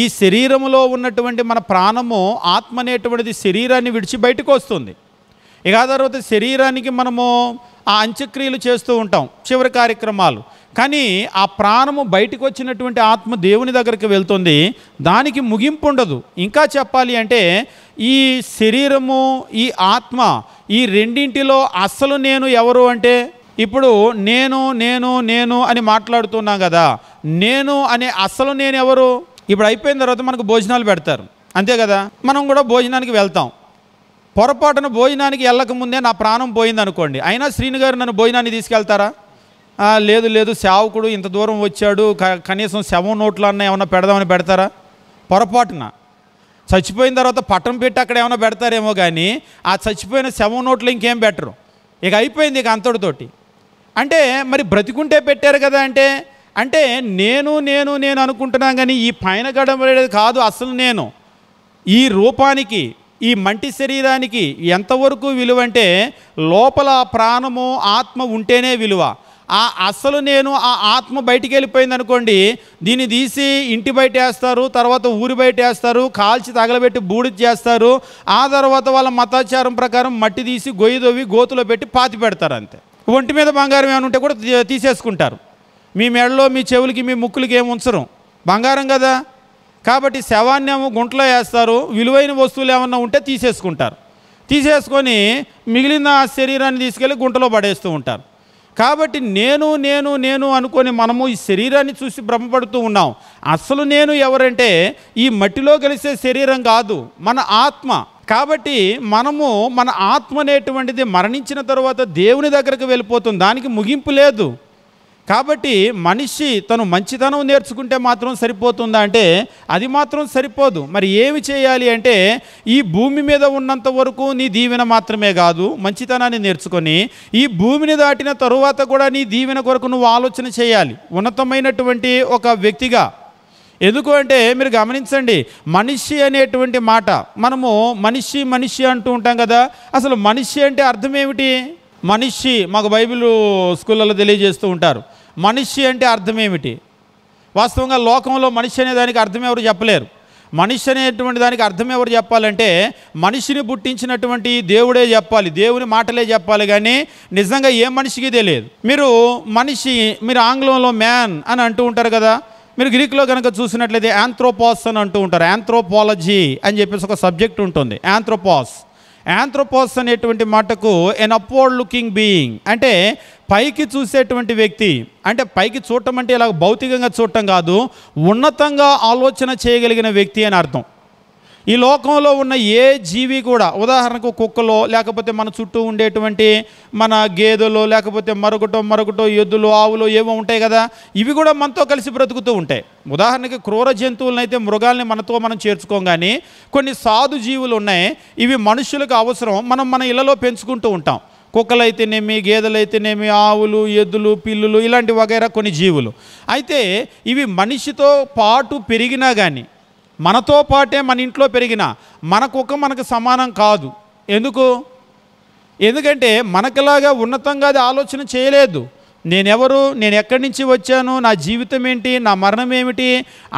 ఈ శరీరములో ఉన్నటువంటి మన ప్రాణము, ఆత్మ అనేటువంటిది శరీరాన్ని విడిచి బయటకు వస్తుంది. ఇక ఆ తర్వాత శరీరానికి మనము ఆ అంత్యక్రియలు చేస్తూ ఉంటాం, చివరి కార్యక్రమాలు. కానీ ఆ ప్రాణము బయటకు వచ్చినటువంటి ఆత్మ దేవుని దగ్గరికి వెళ్తుంది, దానికి ముగింపు ఉండదు. ఇంకా చెప్పాలి అంటే ఈ శరీరము, ఈ ఆత్మ, ఈ రెండింటిలో అసలు నేను ఎవరు అంటే, ఇప్పుడు నేను అని మాట్లాడుతున్నాం కదా, నేను అనే అసలు నేను ఎవరు? ఇప్పుడు అయిపోయిన తర్వాత మనకు భోజనాలు పెడతారు, అంతే కదా. మనం కూడా భోజనానికి వెళ్తాం. పొరపాటున భోజనానికి వెళ్ళక ముందే నా ప్రాణం పోయింది అనుకోండి, అయినా శ్రీను గారు నన్ను భోజనాన్ని తీసుకెళ్తారా? లేదు సేవకుడు ఇంత దూరం వచ్చాడు, కనీసం శవం నోట్లో అన్న ఏమన్నా పెడదామని పెడతారా? పొరపాటున చచ్చిపోయిన తర్వాత పట్టం పెట్టి అక్కడ ఏమైనా పెడతారేమో కానీ ఆ చచ్చిపోయిన శవం నోట్లో ఇంకేం పెట్టరు. ఇక అయిపోయింది, ఇక అంతటితోటి. అంటే మరి బ్రతికుంటే పెట్టారు కదా అంటే నేను అనుకుంటున్నాను కానీ ఈ పైన గడపడేది కాదు అసలు నేను. ఈ రూపానికి, ఈ మంటి శరీరానికి ఎంతవరకు విలువ అంటే, లోపల ప్రాణము, ఆత్మ ఉంటేనే విలువ. ఆ అసలు నేను, ఆ ఆత్మ బయటికి వెళ్ళిపోయింది అనుకోండి, దీన్ని తీసి ఇంటి బయట వేస్తారు, తర్వాత ఊరి బయట వేస్తారు, కాల్చి తగలబెట్టి బూడిద చేస్తారు. ఆ తర్వాత వాళ్ళ మతాచారం ప్రకారం మట్టి తీసి గొయ్యి దొవ్వి గోతులో పెట్టి పాతి పెడతారు, అంతే. ఒంటి మీద బంగారం ఏమైనా ఉంటే కూడా తీసేసుకుంటారు. మీ మెడలో, మీ చెవులకి, మీ ముక్కులకి ఏమి ఉంచరు, బంగారం కదా. కాబట్టి శవాన్నేమో గుంటలో వేస్తారు, విలువైన వస్తువులు ఏమన్నా ఉంటే తీసేసుకుంటారు, తీసేసుకొని మిగిలిన శరీరాన్ని తీసుకెళ్ళి గుంటలో పడేస్తూ ఉంటారు. కాబట్టి నేను నేను నేను అనుకొని మనము ఈ శరీరాన్ని చూసి భ్రమపడుతూ ఉన్నాం. అసలు నేను ఎవరంటే ఈ మట్టిలో కలిసే శరీరం కాదు, మన ఆత్మ. కాబట్టి మనము మన ఆత్మ అనేటువంటిది మరణించిన తర్వాత దేవుని దగ్గరకు వెళ్ళిపోతుంది, దానికి ముగింపు లేదు. కాబట్టి మనిషి తను మంచితనం నేర్చుకుంటే మాత్రం సరిపోతుందా అంటే అది మాత్రం సరిపోదు. మరి ఏమి చేయాలి అంటే ఈ భూమి మీద ఉన్నంత వరకు నీ దీవెన మాత్రమే కాదు, మంచితనాన్ని నేర్చుకొని ఈ భూమిని దాటిన తరువాత కూడా నీ దీవెన కొరకు నువ్వు ఆలోచన చేయాలి, ఉన్నతమైనటువంటి ఒక వ్యక్తిగా. ఎందుకు అంటే మీరు గమనించండి, మనిషి అనేటువంటి మాట మనము మనిషి మనిషి అంటూ ఉంటాం కదా. అసలు మనిషి అంటే అర్థం ఏమిటి? మనిషి మాకు బైబిల్ స్కూళ్ళలో తెలియజేస్తూ ఉంటారు. మనిషి అంటే అర్థం ఏమిటి? వాస్తవంగా లోకంలో మనిషి అనే దానికి అర్థం ఎవరు చెప్పలేరు. మనిషి అనేటువంటి దానికి అర్థం ఎవరు చెప్పాలంటే మనిషిని పుట్టించినటువంటి దేవుడే చెప్పాలి, దేవుని మాటలే చెప్పాలి, కానీ నిజంగా ఏ మనిషికి తెలియదు. మీరు ఆంగ్లంలో మ్యాన్ అని అంటూ ఉంటారు కదా, మీరు గ్రీకులో కనుక చూసినట్లయితే యాంథ్రోపాస్ అని అంటూ ఉంటారు. యాంథ్రోపాలజీ అని చెప్పేసి ఒక సబ్జెక్ట్ ఉంటుంది. యాంథ్రోపాస్ అనేటువంటి మాటకు ఎన్ అప్వర్డ్ లుకింగ్ బీయింగ్ అంటే పైకి చూసేటువంటి వ్యక్తి. అంటే పైకి చూడటం అంటే ఇలా భౌతికంగా చూడటం కాదు, ఉన్నతంగా ఆలోచన చేయగలిగిన వ్యక్తి అని అర్థం. ఈ లోకంలో ఉన్న ఏ జీవి కూడా, ఉదాహరణకు కుక్కలో, లేకపోతే మన చుట్టూ ఉండేటువంటి మన గేదెలో, లేకపోతే మరొకటో ఎద్దులు, ఆవులు ఏవో ఉంటాయి కదా, ఇవి కూడా మనతో కలిసి బ్రతుకుతూ ఉంటాయి. ఉదాహరణకి క్రూర జంతువులను అయితే, మృగాల్ని మనతో మనం చేర్చుకోం, కానీ కొన్ని సాధు జీవులు ఉన్నాయి, ఇవి మనుషులకు అవసరం, మనం మన ఇళ్లలో పెంచుకుంటూ ఉంటాం. కుక్కలైతేనేమి, గేదెలైతేనేమి, ఆవులు, ఎద్దులు, పిల్లులు, ఇలాంటి వగైరా కొన్ని జీవులు. అయితే ఇవి మనిషితో పాటు పెరిగినా కానీ, మనతో పాటే మన ఇంట్లో పెరిగిన మన కుక్క మనకు సమానం కాదు. ఎందుకంటే మనకులాగా ఉన్నతంగా అది ఆలోచన చేయలేదు. నేనెవరు, నేను ఎక్కడి నుంచి వచ్చాను, నా జీవితం ఏంటి, నా మరణం ఏమిటి,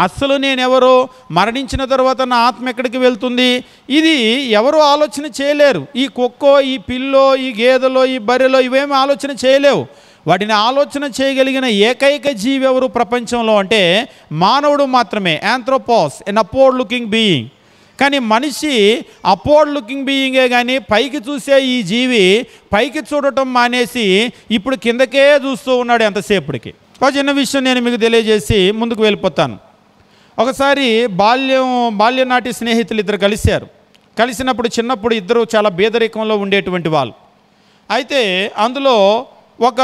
అస్సలు నేనెవరు, మరణించిన తర్వాత నా ఆత్మ ఎక్కడికి వెళ్తుంది, ఇది ఎవరు ఆలోచన చేయలేరు. ఈ కుక్కో, ఈ పిల్లో, ఈ గేదెలో, ఈ బర్రెలో ఇవేమీ ఆలోచన చేయలేవు. వాటిని ఆలోచన చేయగలిగిన ఏకైక జీవి ఎవరు ప్రపంచంలో అంటే మానవుడు మాత్రమే. యాంథ్రోపాస్, ఎన్ అప్వర్డ్ లుకింగ్ బీయింగ్. కానీ మనిషి అప్వర్డ్ లుకింగ్ బీయింగే, కానీ పైకి చూసే ఈ జీవి పైకి చూడటం మానేసి ఇప్పుడు కిందకే చూస్తూ ఉన్నాడు ఎంతసేపటికి. ఒక చిన్న విషయం నేను మీకు తెలియజేసి ముందుకు వెళ్ళిపోతాను. ఒకసారి బాల్యనాటి స్నేహితులు ఇద్దరు కలిసినప్పుడు చిన్నప్పుడు ఇద్దరు చాలా పేదరికంలో ఉండేటువంటి వాళ్ళు. అయితే అందులో ఒక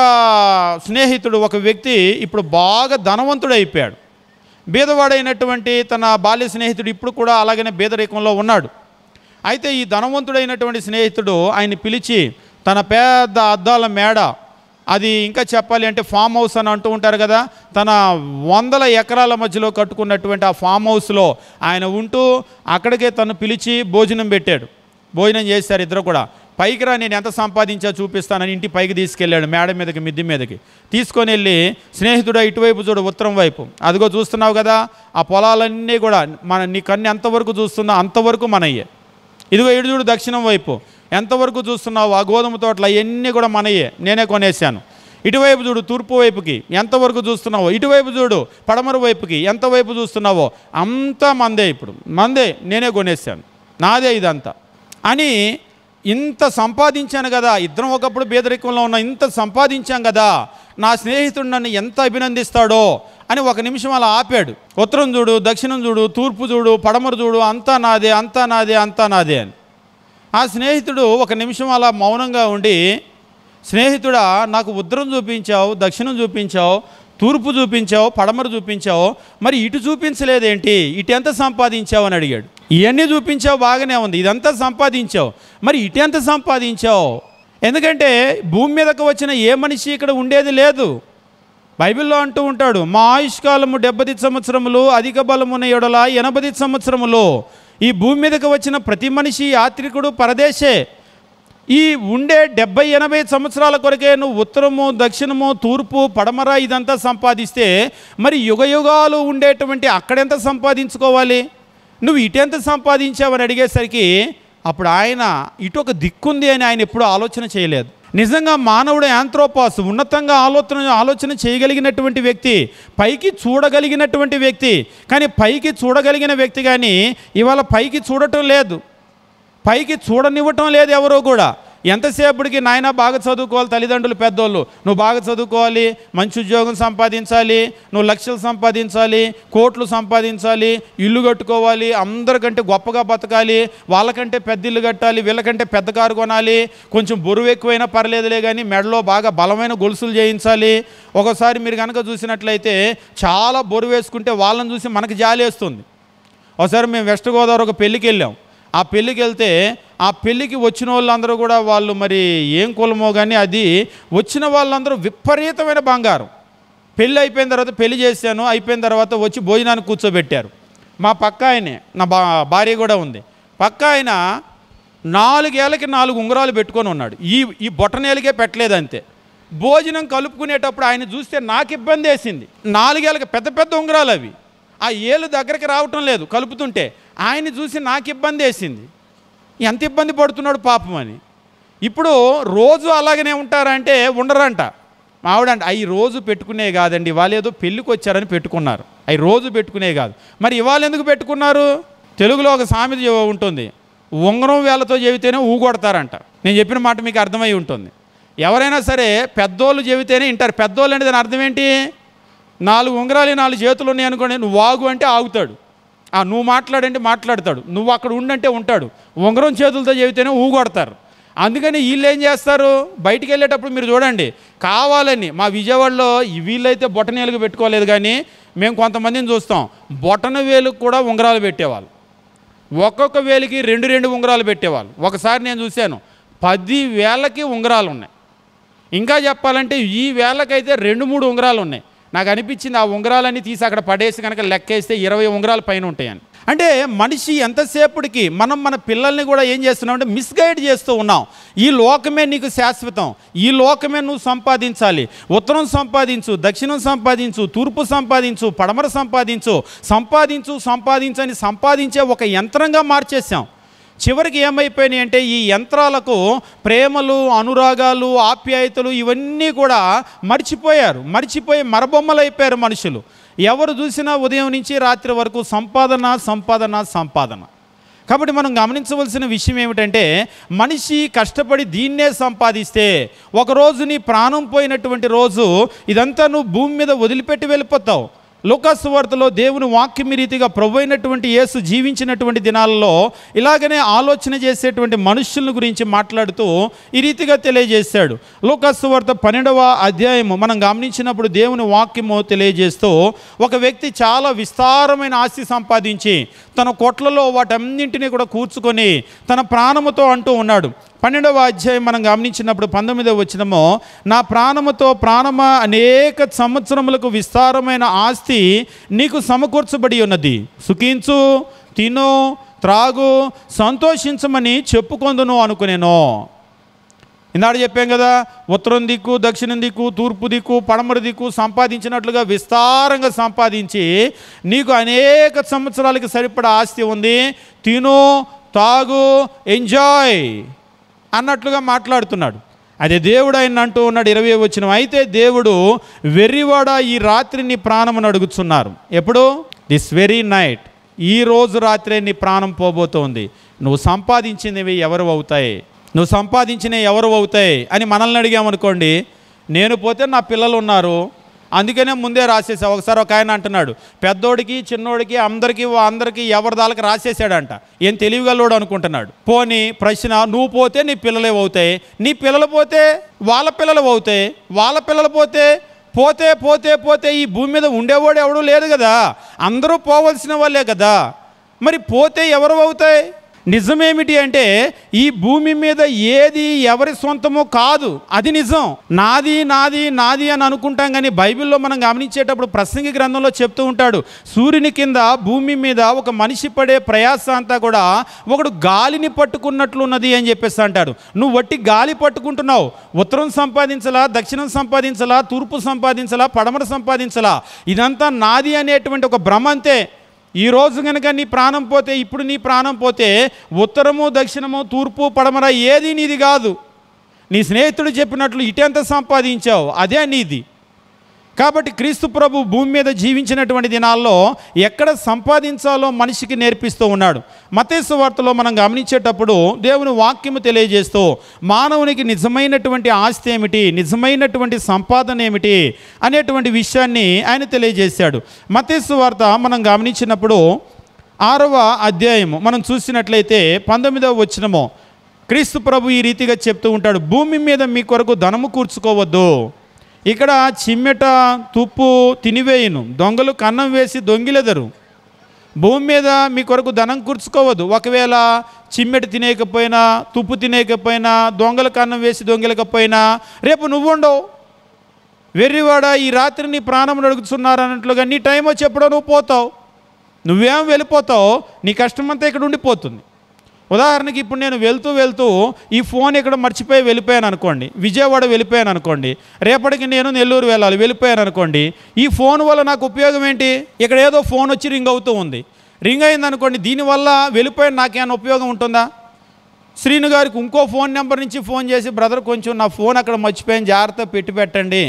స్నేహితుడు, ఒక వ్యక్తి ఇప్పుడు బాగా ధనవంతుడు అయిపోయాడు. బీదవాడైనటువంటి తన బాల్య స్నేహితుడు ఇప్పుడు కూడా అలాగనే పేదరికంలో ఉన్నాడు. అయితే ఈ ధనవంతుడైనటువంటి స్నేహితుడు ఆయన్ని పిలిచి తన పెద్ద అద్దాల మేడ, అది ఇంకా చెప్పాలి అంటే ఫామ్ హౌస్ అని అంటూ ఉంటారు కదా, తన 100 ఎకరాల మధ్యలో కట్టుకున్నటువంటి ఆ ఫామ్ హౌస్లో ఆయన ఉంటూ అక్కడికే తను పిలిచి భోజనం పెట్టాడు. భోజనం చేశారు ఇద్దరు కూడా. పైకి రా, నేను ఎంత సంపాదించా చూపిస్తానని ఇంటి పైకి తీసుకెళ్ళాడు, మేడ మీదకి, మిద్ది మీదకి తీసుకొని వెళ్ళి, స్నేహితుడు ఇటువైపు చూడు, ఉత్తరం వైపు, అదిగో చూస్తున్నావు కదా ఆ పొలాలన్నీ కూడా నీ కన్ను ఎంతవరకు చూస్తున్నా అంతవరకు మనయ్యే. ఇదిగో ఇటు చూడు దక్షిణం వైపు, ఎంతవరకు చూస్తున్నావు ఆ గోధుమ తోటలు అవన్నీ కూడా మనయ్యే, నేనే కొనేసాను. ఇటువైపు చూడు తూర్పు వైపుకి, ఎంతవరకు చూస్తున్నావో, ఇటువైపు చూడు పడమర వైపుకి, ఎంతవైపు చూస్తున్నావో అంతా మందే, ఇప్పుడు మందే, నేనే కొనేసాను, నాదే ఇదంతా అని. ఇంత సంపాదించాను కదా, ఇద్దరం ఒకప్పుడు పేదరికంలో ఉన్న, ఇంత సంపాదించాం కదా, నా స్నేహితుడు నన్ను ఎంత అభినందిస్తాడో అని ఒక నిమిషం అలా ఆపాడు. ఉత్తరం చూడు, దక్షిణం చూడు, తూర్పు చూడు, పడమర చూడు, అంతా నాదే, అంతా నాదే, అంతా నాదే అని. ఆ స్నేహితుడు ఒక నిమిషం అలా మౌనంగా ఉండి, స్నేహితుడా, నాకు ఉత్తరం చూపించావు, దక్షిణం చూపించావు, తూర్పు చూపించావు, పడమర చూపించావు, మరి ఇటు చూపించలేదేంటి, ఇటు ఎంత సంపాదించావు అని అడిగాడు. ఇవన్నీ చూపించావు బాగానే ఉంది, ఇదంతా సంపాదించావు, మరి ఇటు ఎంత సంపాదించావు? ఎందుకంటే భూమి మీదకు వచ్చిన ఏ మనిషి ఇక్కడ ఉండేది లేదు. బైబిల్లో అంటూ ఉంటాడు, మా ఆయుష్కాలము 70 సంవత్సరములు, అధిక బలమున్న ఎడల 80 సంవత్సరములు. ఈ భూమి మీదకు వచ్చిన ప్రతి మనిషి యాత్రికుడు, పరదేశే. ఈ ఉండే 70-80 సంవత్సరాల కొరకే నువ్వు ఉత్తరము, దక్షిణము, తూర్పు, పడమర ఇదంతా సంపాదిస్తే మరి యుగయుగాలు ఉండేటువంటి అక్కడెంత సంపాదించుకోవాలి? నువ్వు ఇటెంత సంపాదించావని అడిగేసరికి అప్పుడు ఆయన ఇటు ఒక దిక్కుంది అని ఆయన ఎప్పుడూ ఆలోచన చేయలేదు. నిజంగా మానవుడు యాంథ్రోపాస్, ఉన్నతంగా ఆలోచన చేయగలిగినటువంటి వ్యక్తి, పైకి చూడగలిగినటువంటి వ్యక్తి. కానీ పైకి చూడగలిగిన వ్యక్తి కానీ ఇవాళ పైకి చూడటం లేదు, పైకి చూడనివ్వటం లేదు ఎవరో కూడా. ఎంతసేపటికి నాయన బాగా చదువుకోవాలి, తల్లిదండ్రులు పెద్దోళ్ళు, నువ్వు బాగా చదువుకోవాలి, మంచి ఉద్యోగం సంపాదించాలి, నువ్వు లక్షలు సంపాదించాలి, కోట్లు సంపాదించాలి, ఇల్లు కట్టుకోవాలి, అందరికంటే గొప్పగా బతకాలి, వాళ్ళకంటే పెద్ద ఇల్లు కట్టాలి, వీళ్ళకంటే పెద్ద కారు కొనాలి, కొంచెం బరువు ఎక్కువైనా పర్లేదులే కానీ మెడలో బాగా బలమైన గొలుసులు చేయించాలి. ఒకసారి మీరు కనుక చూసినట్లయితే చాలా బరువు వేసుకుంటే వాళ్ళని చూసి మనకు జాలేస్తుంది. ఒకసారి మేము వెస్ట్ గోదావరి ఒక పెళ్ళికి వెళ్ళాం. ఆ పెళ్ళికి వెళ్తే ఆ పెళ్ళికి వచ్చిన వాళ్ళందరూ కూడా వాళ్ళు మరి ఏం కులమో కానీ అది వచ్చిన వాళ్ళందరూ విపరీతమైన బంగారం. పెళ్ళి అయిపోయిన తర్వాత పెళ్లి చేశాను, అయిపోయిన తర్వాత వచ్చి భోజనానికి కూర్చోబెట్టారు. మా పక్క ఆయనే, నా భార్య కూడా ఉంది. పక్క ఆయన 4 ఏళ్ళకి 4 ఉంగరాలు పెట్టుకొని ఉన్నాడు. ఈ బొట్టనేళ్ళకే పెట్టలేదు అంతే. భోజనం కలుపుకునేటప్పుడు ఆయన చూస్తే నాకు ఇబ్బంది వేసింది. 4 ఏళ్ళకి పెద్ద పెద్ద ఉంగరాలు అవి, ఆ ఏళ్ళు దగ్గరికి రావటం లేదు కలుపుతుంటే. ఆయన్ని చూసి నాకు ఇబ్బంది వేసింది, ఎంత ఇబ్బంది పడుతున్నాడు పాపం అని. ఇప్పుడు రోజు అలాగనే ఉంటారంటే ఉండరంట. మావిడంట అవి రోజు పెట్టుకునే కాదండి, వాళ్ళు ఏదో పెళ్ళికి వచ్చారని పెట్టుకున్నారు, అవి రోజు పెట్టుకునే కాదు. మరి ఇవాళ ఎందుకు పెట్టుకున్నారు? తెలుగులో ఒక సామెత ఉంటుంది, ఉంగరం వేళ్ళతో చెబితేనే ఊగొడతారంట. నేను చెప్పిన మాట మీకు అర్థమై ఉంటుంది. ఎవరైనా సరే పెద్దోళ్ళు చెబితేనే వింటారు. పెద్దోళ్ళు అంటే దాని అర్థం ఏంటి? 4 ఉంగరాలు 4 చేతులు ఉన్నాయి అనుకోండి, నువ్వు వాగు అంటే ఆగుతాడు, నువ్వు మాట్లాడంటే మాట్లాడతాడు, నువ్వు అక్కడ ఉండంటే ఉంటాడు. ఉంగరం చేతులతో చెబితేనే ఊగొడతారు. అందుకని వీళ్ళు ఏం చేస్తారు, బయటికి వెళ్ళేటప్పుడు మీరు చూడండి, కావాలని మా విజయవాడలో వీళ్ళైతే బొటనవేలుకు పెట్టుకోలేదు కానీ మేము కొంతమందిని చూస్తాం, బొటన వేలుకు కూడా ఉంగరాలు పెట్టేవాళ్ళు. ఒక్కొక్క వేలికి 2 ఉంగరాలు పెట్టేవాళ్ళు. ఒకసారి నేను చూశాను 10 వేలకి ఉంగరాలు ఉన్నాయి. ఇంకా చెప్పాలంటే ఈ వేలకైతే 2-3 ఉంగరాలు ఉన్నాయి. నాకు అనిపించింది ఆ ఉంగరాలన్నీ తీసి అక్కడ పడేసి కనుక లెక్కేస్తే 20 ఉంగరాల పైన ఉంటాయని. అంటే మనిషి ఎంతసేపటికి మన పిల్లల్ని కూడా ఏం చేస్తున్నాం అంటే మిస్గైడ్ చేస్తూ ఉన్నాం. ఈ లోకమే నీకు శాశ్వతం, ఈ లోకమే నువ్వు సంపాదించాలి, ఉత్తరం సంపాదించు, దక్షిణం సంపాదించు, తూర్పు సంపాదించు, పడమర సంపాదించని సంపాదించే ఒక యంత్రంగా మార్చేసాం. చివరికి ఏమైపోయినాయి అంటే ఈ యంత్రాలకు ప్రేమలు, అనురాగాలు, ఆప్యాయతలు ఇవన్నీ కూడా మర్చిపోయి మరబొమ్మలు అయిపోయారు మనుషులు. ఎవరు చూసినా ఉదయం నుంచి రాత్రి వరకు సంపాదన. కాబట్టి మనం గమనించవలసిన విషయం ఏమిటంటే మనిషి కష్టపడి దీన్నే సంపాదిస్తే ఒకరోజు నీ ప్రాణం పోయినటువంటి రోజు ఇదంతా నువ్వు భూమి మీద వదిలిపెట్టి వెళ్ళిపోతావు. లూకాసు సువార్తలో దేవుని వాక్యం రీతిగా ప్రభువైనటువంటి యేసు జీవించినటువంటి దినాలలో ఇలాగనే ఆలోచన చేసేటువంటి మనుషుల గురించి మాట్లాడుతూ ఈ రీతిగా తెలియజేశాడు. లూకాసు సువార్త 12వ అధ్యాయము మనం గమనించినప్పుడు దేవుని వాక్యము తెలియజేస్తూ ఒక వ్యక్తి చాలా విస్తారమైన ఆస్తి సంపాదించి తన కొట్లలో వాటన్నింటినీ కూడా కూర్చుకొని తన ప్రాణముతో అంటూ ఉన్నాడు. 12వ అధ్యాయం మనం గమనించినప్పుడు 19వ వచనము, నా ప్రాణమా అనేక సంవత్సరములకు విస్తారమైన ఆస్తి నీకు సమకూర్చబడి ఉన్నది, సుఖించు, తిను, త్రాగు, సంతోషించమని చెప్పుకొందును అనుకునేను. ఇందాక చెప్పాం కదా, ఉత్తరం దిక్కు, దక్షిణం దిక్కు, తూర్పు దిక్కు, పడమర దిక్కు సంపాదించినట్లుగా విస్తారంగా సంపాదించి నీకు అనేక సంవత్సరాలకి సరిపడా ఆస్తి ఉంది, తిను, తాగు, ఎంజాయ్ అన్నట్లుగా మాట్లాడుతున్నాడు. అదే దేవుడు ఆయన అంటూ ఉన్నాడు 20వ వచనం, అయితే దేవుడు వెర్రివాడా ఈ రాత్రి నీ ప్రాణమును అడుగుతున్నారు. ఎప్పుడు? దిస్ వెరీ నైట్, ఈ రోజు రాత్రే నీ ప్రాణం పోబోతోంది. నువ్వు సంపాదించినవి ఎవరు అవుతాయి అని మనల్ని అడిగామనుకోండి, నేను పోతే నా పిల్లలు ఉన్నారు అందుకనే ముందే రాసేసా. ఒకసారి ఒక ఆయన అంటున్నాడు, పెద్దోడికి చిన్నోడికి అందరికీ ఎవరిదాళ్ళకి రాసేసాడంట. ఏం తెలివిగలోడు అనుకుంటున్నాడు. పోనీ ప్రశ్న, నువ్వు పోతే నీ పిల్లలు అవుతాయి, నీ పిల్లలు పోతే వాళ్ళ పిల్లలు అవుతాయి, వాళ్ళ పిల్లలు పోతే ఈ భూమి మీద ఉండేవాడు ఎవడూ లేదు కదా, అందరూ పోవలసిన వాళ్ళే కదా. మరి పోతే ఎవరు అవుతాయి? నిజమేమిటి అంటే ఈ భూమి మీద ఏది ఎవరి సొంతమో కాదు, అది నిజం. నాది అని అనుకుంటాం. కానీ బైబిల్లో మనం గమనించేటప్పుడు ప్రసంగి గ్రంథంలో చెప్తూ ఉంటాడు, సూర్యుని కింద భూమి మీద ఒక మనిషి పడే ప్రయాస అంతా కూడా ఒకడు గాలిని పట్టుకున్నట్లున్నది అని చెప్పేసి అంటాడు. నువ్వు వట్టి గాలి పట్టుకుంటున్నావు. ఉత్తరం సంపాదించలా, దక్షిణం సంపాదించలా, తూర్పు సంపాదించలా, పడమర సంపాదించలా, ఇదంతా నాది అనేటువంటి ఒక భ్రమ అంతే. ఈరోజు కనుక నీ ప్రాణం పోతే, ఇప్పుడు నీ ప్రాణం పోతే ఉత్తరము, దక్షిణము, తూర్పు, పడమర ఏది నీది కాదు. నీ స్నేహితుడు చెప్పినట్లు ఇటెంత సంపాదించావు అదే నీది. కాబట్టి క్రీస్తు ప్రభు భూమి మీద జీవించినటువంటి దినాల్లో ఎక్కడ సంపాదించాలో మనిషికి నేర్పిస్తూ ఉన్నాడు. మత్తయి సువార్తలో మనం గమనించేటప్పుడు దేవుని వాక్యము తెలియజేస్తూ మానవునికి నిజమైనటువంటి ఆస్తి ఏమిటి, నిజమైనటువంటి సంపాదన ఏమిటి అనేటువంటి విషయాన్ని ఆయన తెలియజేశాడు. మత్తయి సువార్త మనం గమనించినప్పుడు 6వ అధ్యాయము మనం చూసినట్లయితే 19వ వచనము క్రీస్తు ప్రభు ఈ రీతిగా చెప్తూ ఉంటాడు, భూమి మీద మీ కొరకు ధనము కూర్చుకోవద్దు, ఇక్కడ చిమ్మెట తుప్పు తినివేయును, దొంగలు కన్నం వేసి దొంగిలెదరు. భూమి మీద మీ కొరకు ధనం కూర్చుకోవద్దు. ఒకవేళ చిమ్మెట తినేయకపోయినా, తుప్పు తినేయకపోయినా, దొంగలు కన్నం వేసి దొంగిలకపోయినా రేపు నువ్వుండవు. వెర్రివాడ ఈ రాత్రి నీ ప్రాణం అడుగుతున్నారు అన్నట్లుగా నీ టైం వచ్చి ఎప్పుడో నువ్వు పోతావు. నువ్వేం వెళ్ళిపోతావు, నీ కష్టమంతా ఇక్కడ ఉండిపోతుంది. ఉదాహరణకి ఇప్పుడు నేను వెళ్తూ ఈ ఫోన్ ఇక్కడ మర్చిపోయి వెళ్ళిపోయాను అనుకోండి, విజయవాడ వెళ్ళిపోయాను అనుకోండి, రేపటికి నేను నెల్లూరు వెళ్ళాలి, వెళ్ళిపోయాను అనుకోండి, ఈ ఫోన్ వల్ల నాకు ఉపయోగం ఏంటి? ఇక్కడ ఏదో ఫోన్ వచ్చి రింగ్ అవుతూ ఉంది, రింగ్ అయిందనుకోండి, దీనివల్ల వెళ్ళిపోయిన నాకేమైనా ఉపయోగం ఉంటుందా? శ్రీను గారికి ఇంకో ఫోన్ నెంబర్ నుంచి ఫోన్ చేసి, బ్రదర్ కొంచెం నా ఫోన్ అక్కడ మర్చిపోయాను, జాగ్రత్త పెట్టండి,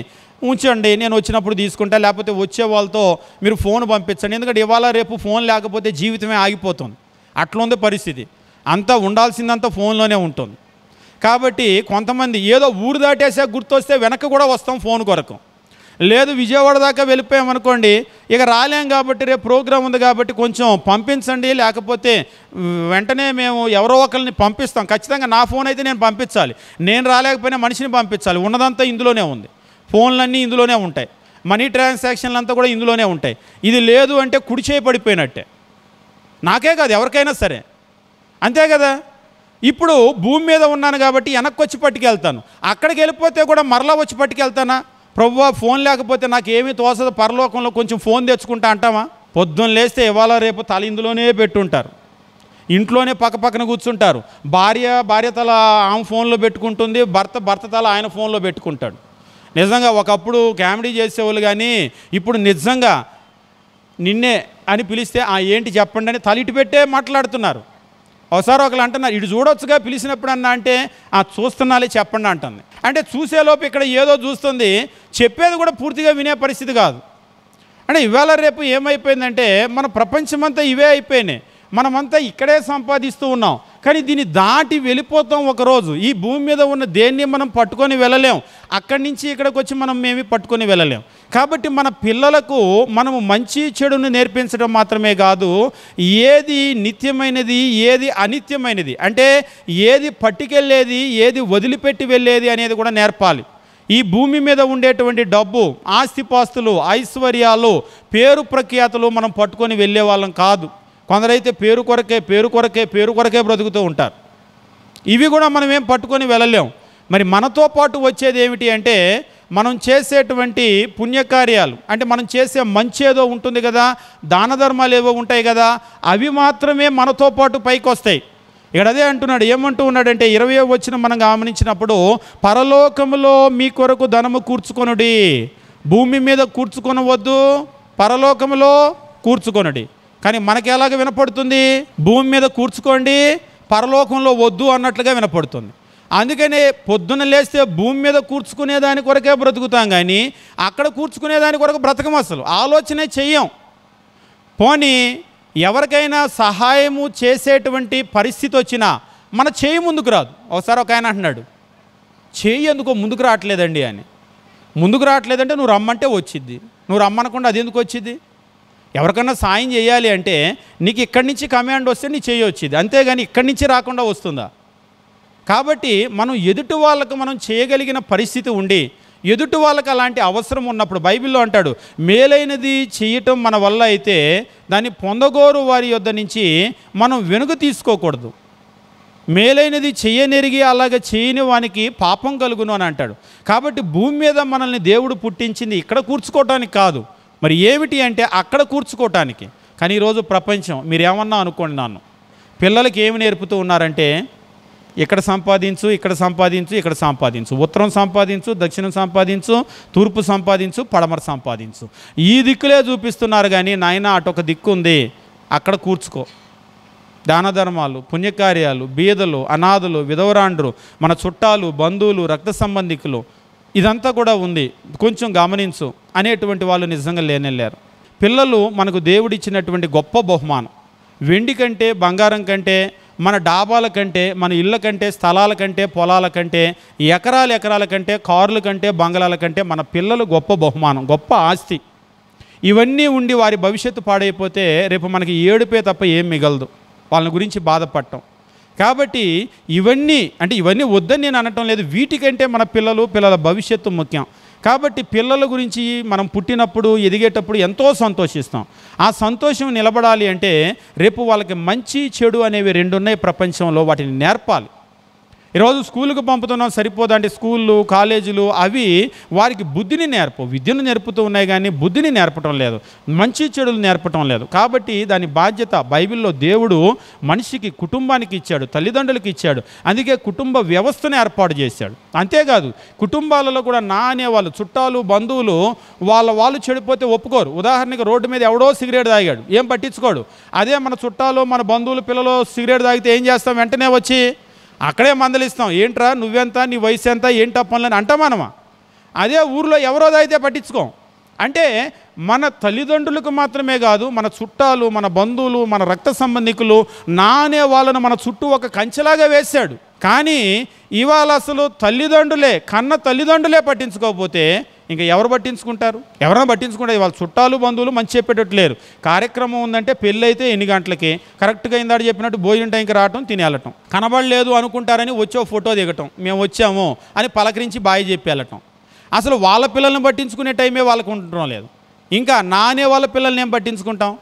ఉంచండి, నేను వచ్చినప్పుడు తీసుకుంటా, లేకపోతే వచ్చే వాళ్ళతో మీరు ఫోన్ పంపించండి, ఎందుకంటే ఇవాళ రేపు ఫోన్ లేకపోతే జీవితమే ఆగిపోతుంది. అట్లుంది పరిస్థితి. అంతా ఉండాల్సిందంతా ఫోన్లోనే ఉంటుంది. కాబట్టి కొంతమంది ఏదో ఊరు దాటేసా గుర్తొస్తే వెనక్కి కూడా వస్తాం ఫోన్ కొరకు. లేదు విజయవాడ దాకా వెళ్ళిపోయామనుకోండి, ఇక రాలేం కాబట్టి రేపు ప్రోగ్రాం ఉంది కాబట్టి కొంచెం పంపించండి, లేకపోతే వెంటనే మేము ఎవరో ఒకరిని పంపిస్తాం. ఖచ్చితంగా నా ఫోన్ అయితే నేను పంపించాలి, నేను రాలేకపోయినా మనిషిని పంపించాలి. ఉన్నదంతా ఇందులోనే ఉంది, ఫోన్లన్నీ ఇందులోనే ఉంటాయి, మనీ ట్రాన్సాక్షన్లు అంతా కూడా ఇందులోనే ఉంటాయి. ఇది లేదు అంటే కుడి చేయి పడిపోయినట్టే, నాకే కాదు ఎవరికైనా సరే, అంతే కదా. ఇప్పుడు భూమి మీద ఉన్నాను కాబట్టి వెనక్కి వచ్చి పట్టుకెళ్తాను, అక్కడికి వెళ్ళిపోతే కూడా మరలా వచ్చి పట్టుకెళ్తానా? ప్రభువా ఫోన్ లేకపోతే నాకు ఏమీ తోసదు, పరలోకంలో కొంచెం ఫోన్ తెచ్చుకుంటా అంటామా? పొద్దున్న లేస్తే ఇవాళ రేపు తల ఇందులోనే పెట్టుంటారు, ఇంట్లోనే పక్కన కూర్చుంటారు. భార్య తల ఆమె ఫోన్లో పెట్టుకుంటుంది, భర్త తల ఆయన ఫోన్లో పెట్టుకుంటాడు. నిజంగా ఒకప్పుడు కామెడీ చేసేవాళ్ళు, కానీ ఇప్పుడు నిజంగా నిన్నే అని పిలిస్తే ఏంటి చెప్పండి అని తల ఇటు పెట్టే మాట్లాడుతున్నారు. ఒకసారి ఒకళ్ళు అంటున్నారు, ఇటు చూడొచ్చుగా పిలిచినప్పుడు అన్నా అంటే చూస్తున్నాలే చెప్పండి అంటుంది. అంటే చూసేలోపు ఇక్కడ ఏదో చూస్తుంది, చెప్పేది కూడా పూర్తిగా వినే పరిస్థితి కాదు. అంటే ఇవాళ రేపు ఏమైపోయిందంటే మన ప్రపంచమంతా ఇవే అయిపోయినాయి, మనమంతా ఇక్కడే సంపాదిస్తూ ఉన్నాం, కానీ దీన్ని దాటి వెళ్ళిపోతాం ఒకరోజు. ఈ భూమి మీద ఉన్న దేన్ని మనం పట్టుకొని వెళ్ళలేం, అక్కడి నుంచి ఇక్కడికి వచ్చి మనం మేమి పట్టుకొని వెళ్ళలేం. కాబట్టి మన పిల్లలకు మనము మంచి చెడును నేర్పించడం మాత్రమే కాదు, ఏది నిత్యమైనది ఏది అనిత్యమైనది, అంటే ఏది పట్టుకెళ్ళేది ఏది వదిలిపెట్టి వెళ్ళేది అనేది కూడా నేర్పాలి. ఈ భూమి మీద ఉండేటువంటి డబ్బు, ఆస్తిపాస్తులు, ఐశ్వర్యాలు, పేరు ప్రఖ్యాతులు మనం పట్టుకొని వెళ్ళే వాళ్ళం కాదు. కొందరైతే పేరు కొరకే బ్రతుకుతూ ఉంటారు. ఇవి కూడా మనం ఏం పట్టుకొని వెళ్ళలేం. మరి మనతో పాటు వచ్చేది ఏమిటి అంటే మనం చేసేటువంటి పుణ్యకార్యాలు, అంటే మనం చేసే మంచి ఏదో ఉంటుంది కదా, దాన ధర్మాలు ఏవో ఉంటాయి కదా, అవి మాత్రమే మనతో పాటు పైకి వస్తాయి. ఇక్కడ అదే అంటున్నాడు, ఏమంటూ ఉన్నాడంటే 20వ వచనం మనం గమనించినప్పుడు, పరలోకములో మీ కొరకు ధనము కూర్చుకొనుడి. భూమి మీద కూర్చుకొనవద్దు, పరలోకములో కూర్చుకొనుడి. కానీ మనకి ఎలాగ వినపడుతుంది? భూమి మీద కూర్చుకోండి, పరలోకంలో వద్దు అన్నట్లుగా వినపడుతుంది. అందుకనే పొద్దున్న లేస్తే భూమి మీద కూర్చుకునేదాని కొరకే బ్రతుకుతాం, కానీ అక్కడ కూర్చుకునేదాని కొరకు బ్రతకం, అసలు ఆలోచనే చెయ్యం. పోనీ ఎవరికైనా సహాయము చేసేటువంటి పరిస్థితి వచ్చినా మన చేయి ముందుకు రాదు. ఒకసారి ఒక ఆయన అంటున్నాడు, చేయి ఎందుకో ముందుకు రావట్లేదండి అని. ముందుకు రావట్లేదంటే నువ్వు రమ్మంటే వచ్చిద్ది, నువ్వు రమ్మనకుండా అది ఎందుకు వచ్చింది? ఎవరికన్నా సాయం చేయాలి అంటే నీకు ఇక్కడి నుంచి కమాండ్ వస్తే నీ చేయి వచ్చింది, అంతేగాని ఇక్కడి నుంచి రాకుండా వస్తుందా? కాబట్టి మనం ఎదుటి వాళ్ళకు మనం చేయగలిగిన పరిస్థితి ఉండి, ఎదుటి వాళ్ళకి అలాంటి అవసరం ఉన్నప్పుడు బైబిల్లో అంటాడు, మేలైనది చేయటం మన వల్ల అయితే దాన్ని పొందగోరు వారి యొద్ద నుంచి మనం వెనుక తీసుకోకూడదు. మేలైనది చెయ్యనెరిగి అలాగ చేయని వానికి పాపం కలుగును అని అంటాడు. కాబట్టి భూమి మీద మనల్ని దేవుడు పుట్టించింది ఇక్కడ కూర్చుకోవటానికి కాదు, మరి ఏమిటి అంటే అక్కడ కూర్చుకోవటానికి. కానీ ఈరోజు ప్రపంచం, మీరేమన్నా అనుకోండి, నన్ను పిల్లలకి ఏమి నేర్పుతూ ఉన్నారంటే ఇక్కడ సంపాదించు, ఇక్కడ సంపాదించు, ఇక్కడ సంపాదించు, ఉత్తరం సంపాదించు, దక్షిణం సంపాదించు, తూర్పు సంపాదించు, పడమర సంపాదించు, ఈ దిక్కులే చూపిస్తున్నారు. కానీ నాయన అటొక దిక్కు ఉంది, అక్కడ కూర్చుకో, దాన ధర్మాలు, పుణ్యకార్యాలు, బీదలు, అనాథులు, విధవరాండ్రు, మన చుట్టాలు, బంధువులు, రక్త సంబంధికులు, ఇదంతా కూడా ఉంది, కొంచెం గమనించు అనేటువంటి వాళ్ళు నిజంగా లేరు. పిల్లలు మనకు దేవుడిచ్చినటువంటి గొప్ప బహుమానం. వెండి కంటే, బంగారం కంటే, మన డాబాల కంటే, మన ఇళ్ళ కంటే, స్థలాల కంటే, పొలాల కంటే, ఎకరాల కంటే, కార్ల కంటే, బంగళాల కంటే మన పిల్లలు గొప్ప బహుమానం, గొప్ప ఆస్తి. ఇవన్నీ ఉండి వారి భవిష్యత్తు పాడైపోతే రేపు మనకి ఏడుపే తప్ప ఏం మిగలదు, వాళ్ళని గురించి బాధపడటం. కాబట్టి ఇవన్నీ వద్దని నేను అనటం లేదు, వీటికంటే మన పిల్లల భవిష్యత్తు ముఖ్యం. కాబట్టి పిల్లల గురించి మనం పుట్టినప్పుడు, ఎదిగేటప్పుడు ఎంతో సంతోషిస్తాం. ఆ సంతోషం నిలబడాలి అంటే రేపు వాళ్ళకి మంచి చెడు అనేవి రెండు ఉన్నాయి ప్రపంచంలో, వాటిని నేర్పాలి. ఈరోజు స్కూలుకు పంపుతున్నాం సరిపోదంటే స్కూళ్ళు, కాలేజీలు అవి వారికి బుద్ధిని విద్యను నేర్పుతూ ఉన్నాయి కానీ బుద్ధిని నేర్పటం లేదు, మంచి చెడులు నేర్పటం లేదు. కాబట్టి దాని బాధ్యత బైబిల్లో దేవుడు మనిషికి, కుటుంబానికి ఇచ్చాడు, తల్లిదండ్రులకి ఇచ్చాడు. అందుకే కుటుంబ వ్యవస్థను ఏర్పాటు చేశాడు. అంతేకాదు కుటుంబాలలో కూడా నా అనేవాళ్ళు, చుట్టాలు, బంధువులు వాళ్ళు చెడిపోతే ఒప్పుకోరు. ఉదాహరణకి రోడ్డు మీద ఎవడో సిగరెట్ తాగాడు, ఏం పట్టించుకోడు. అదే మన చుట్టాలు, మన బంధువులు పిల్లలు సిగరెట్ తాగితే ఏం చేస్తాం, వెంటనే వచ్చి అక్కడే మందలిస్తాం, ఏంట్రా నువ్వెంత, నీ వయసు ఎంత, ఏంటా పనులని అంటామనమా. అదే ఊరిలో ఎవరో అయితే పట్టించుకోం. అంటే మన తల్లిదండ్రులకు మాత్రమే కాదు, మన చుట్టాలు, మన బంధువులు, మన రక్త సంబంధికులు, నానే వాళ్ళను మన చుట్టూ ఒక కంచెలాగా వేశాడు. కానీ ఇవాళ అసలు కన్న తల్లిదండ్రులే పట్టించుకోకపోతే ఇంకా ఎవరు పట్టించుకుంటారు? ఎవరైనా పట్టించుకుంటారు? వాళ్ళ చుట్టాలు, బంధువులు మంచి చెప్పేటట్టు లేరు. కార్యక్రమం ఉందంటే పెళ్ళి అయితే ఎన్ని గంటలకి, కరెక్ట్గా ఇందాడు చెప్పినట్టు భోజనం టైంకి రావటం, తినేళ్ళటం. కనబడలేదు అనుకుంటారని వచ్చే ఫోటో దిగటం, మేము వచ్చాము అని పలకరించి బాయి చెప్పి వెళ్ళటం. అసలు వాళ్ళ పిల్లల్ని పట్టించుకునే టైమే వాళ్ళకు ఉండటం లేదు. ఇంకా నానే వాళ్ళ పిల్లల్ని ఏం పట్టించుకుంటాం?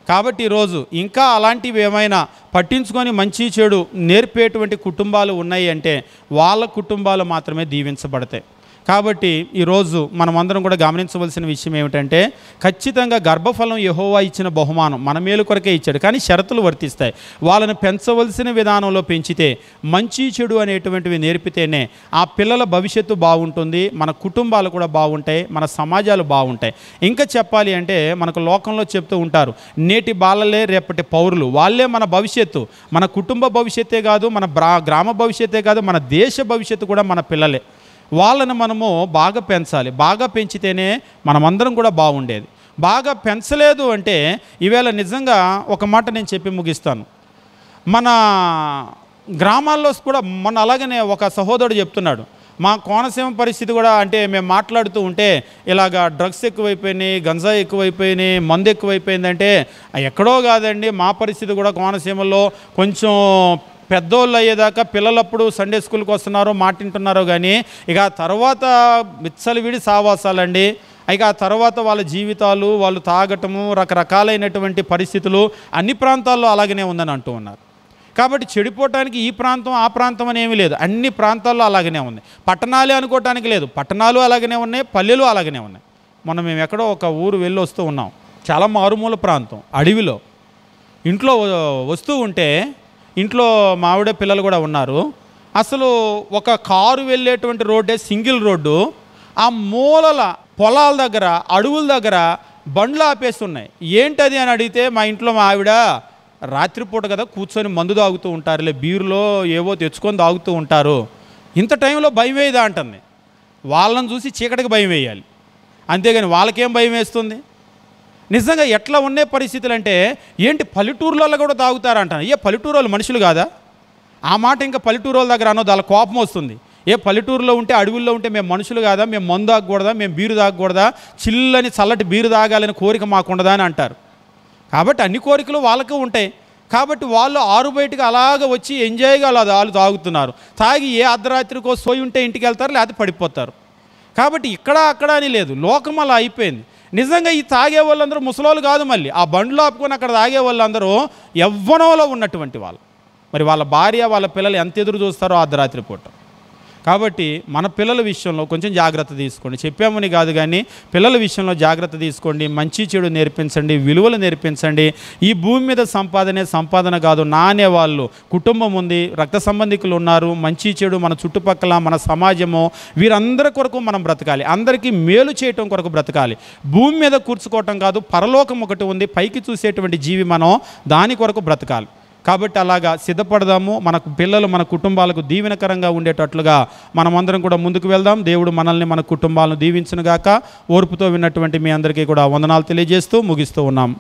కాబట్టి ఈరోజు ఇంకా అలాంటివి ఏమైనా పట్టించుకొని మంచి చెడు నేర్పేటువంటి కుటుంబాలు ఉన్నాయి అంటే వాళ్ళ కుటుంబాలు మాత్రమే దీవించబడతాయి. కాబట్టి ఈరోజు మనమందరం కూడా గమనించవలసిన విషయం ఏమిటంటే ఖచ్చితంగా గర్భఫలం యెహోవా ఇచ్చిన బహుమానం మన మేలు కొరకే ఇచ్చాడు, కానీ షరతులు వర్తిస్తాయి. వాళ్ళని పెంచవలసిన విధానంలో పెంచితే, మంచి చెడు అనేటువంటివి నేర్పితేనే ఆ పిల్లల భవిష్యత్తు బాగుంటుంది, మన కుటుంబాలు కూడా బాగుంటాయి, మన సమాజాలు బాగుంటాయి. ఇంకా చెప్పాలి అంటే మనకు లోకంలో చెప్తూ ఉంటారు, నేటి బాలలే రేపటి పౌరులు, వాళ్ళే మన భవిష్యత్తు. మన కుటుంబ భవిష్యత్తే కాదు, మన గ్రామ భవిష్యత్తే కాదు, మన దేశ భవిష్యత్తు కూడా మన పిల్లలే. వాళ్ళని మనము బాగా పెంచాలి. బాగా పెంచితేనే మనమందరం కూడా బాగుండేది. బాగా పెంచలేదు అంటే ఈవేళ నిజంగా ఒక మాట నేను చెప్పి ముగిస్తాను. మన గ్రామాల్లో కూడా మొన్న అలాగనే ఒక సహోదరుడు చెప్తున్నాడు, మా కోనసీమ పరిస్థితి కూడా, అంటే మేము మాట్లాడుతూ ఉంటే ఇలాగా డ్రగ్స్ ఎక్కువైపోయినాయి, గంజాయి ఎక్కువైపోయినాయి, మందు ఎక్కువైపోయిందంటే ఎక్కడో కాదండి, మా పరిస్థితి కూడా కోనసీమలో కొంచెం పెద్దోళ్ళు అయ్యేదాకా పిల్లలప్పుడు సండే స్కూల్కి వస్తున్నారో మాటింటున్నారో కానీ ఇక తర్వాత విచ్చలవిడి సావాసాలండి. ఇక ఆ తర్వాత వాళ్ళ జీవితాలు, వాళ్ళు తాగటము, రకరకాలైనటువంటి పరిస్థితులు అన్ని ప్రాంతాల్లో అలాగనే ఉందని అంటూ ఉన్నారు. కాబట్టి చెడిపోవటానికి ఈ ప్రాంతం ఆ ప్రాంతం అని ఏమీ లేదు, అన్ని ప్రాంతాల్లో అలాగనే ఉంది. పట్టణాలే అనుకోవటానికి లేదు, పట్టణాలు అలాగనే ఉన్నాయి, పల్లెలు అలాగనే ఉన్నాయి. మొన్న మేము ఎక్కడో ఒక ఊరు వెళ్ళి వస్తూ ఉన్నాం, చాలా మారుమూల ప్రాంతం, అడవిలో. ఇంట్లో వస్తూ ఉంటే ఇంట్లో మా ఆవిడ పిల్లలు కూడా ఉన్నారు. అసలు ఒక కారు వెళ్ళేటువంటి రోడ్డే సింగిల్ రోడ్డు, ఆ మూలల పొలాల దగ్గర, అడవుల దగ్గర బండ్లు ఆపేస్తున్నాయి. ఏంటది అని అడిగితే మా ఇంట్లో మా ఆవిడ, రాత్రిపూట కదా కూర్చొని మందు తాగుతూ ఉంటారులే, బీరులో ఏవో తెచ్చుకొని తాగుతూ ఉంటారు, ఇంత టైంలో భయం వేయదా అంటుంది. వాళ్ళని చూసి చీకటికి భయం వేయాలి, అంతేగాని వాళ్ళకేం భయం వేస్తుంది? నిజంగా ఎట్లా ఉండే పరిస్థితులు అంటే ఏంటి, పల్లెటూరులలో కూడా తాగుతారంటాను. పల్లెటూరు వాళ్ళు మనుషులు కాదా? ఆ మాట ఇంకా పల్లెటూరు వాళ్ళ దగ్గర అనొద్దు, వాళ్ళ కోపం వస్తుంది. పల్లెటూరులో ఉంటే, అడవుల్లో ఉంటే మేము మనుషులు కాదా, మేము మందు తాగకూడదా, మేము బీరు తాగకూడదా, చిల్లని చల్లటి బీరు తాగాలని కోరిక మాకుండదా అని అంటారు. కాబట్టి అన్ని కోరికలు వాళ్ళకు ఉంటాయి. కాబట్టి వాళ్ళు ఆరు బయటకు అలాగ వచ్చి ఎంజాయ్గా వాళ్ళు తాగుతున్నారు. తాగి అర్ధరాత్రికో సోయి ఉంటే ఇంటికి వెళ్తారు, లేకపోతే పడిపోతారు. కాబట్టి ఇక్కడ అక్కడ అని లేదు, లోకం అలా అయిపోయింది. నిజంగా ఈ తాగే వాళ్ళందరూ ముసలోళ్ళు కాదు, మళ్ళీ ఆ బండ్లు ఆపుకొని అక్కడ తాగే వాళ్ళందరూ యవ్వనంలో ఉన్నటువంటి వాళ్ళు. మరి వాళ్ళ భార్య, వాళ్ళ పిల్లలు ఎంత ఎదురు చూస్తారో అర్ధరాత్రి పూట. కాబట్టి మన పిల్లల విషయంలో కొంచెం జాగ్రత్త తీసుకోండి. చెప్పామని కాదు కానీ పిల్లల విషయంలో జాగ్రత్త తీసుకోండి. మంచి చెడు నేర్పించండి, విలువలు నేర్పించండి. ఈ భూమి మీద సంపాదన కాదు, నానే వాళ్ళు కుటుంబం ఉంది, రక్త సంబంధికులు ఉన్నారు, మంచి చెడు మన చుట్టుపక్కల, మన సమాజము, వీరందరి కొరకు మనం బ్రతకాలి. అందరికీ మేలు చేయటం కొరకు బ్రతకాలి. భూమి మీద కూర్చుకోవటం కాదు, పరలోకం ఒకటి ఉంది, పైకి చూసేటువంటి జీవి మనం, దాని కొరకు బ్రతకాలి. కాబట్టి అలాగా సిద్ధపడదాము. మన పిల్లలు మన కుటుంబాలకు దీవెనకరంగా ఉండేటట్లుగా మనమందరం కూడా ముందుకు వెళ్దాం. దేవుడు మనల్ని మన కుటుంబాలను దీవించునుగాక. ఓర్పుతో విన్నటువంటి మీ అందరికీ కూడా వందనాలు తెలియజేస్తూ ముగిస్తూ ఉన్నాం.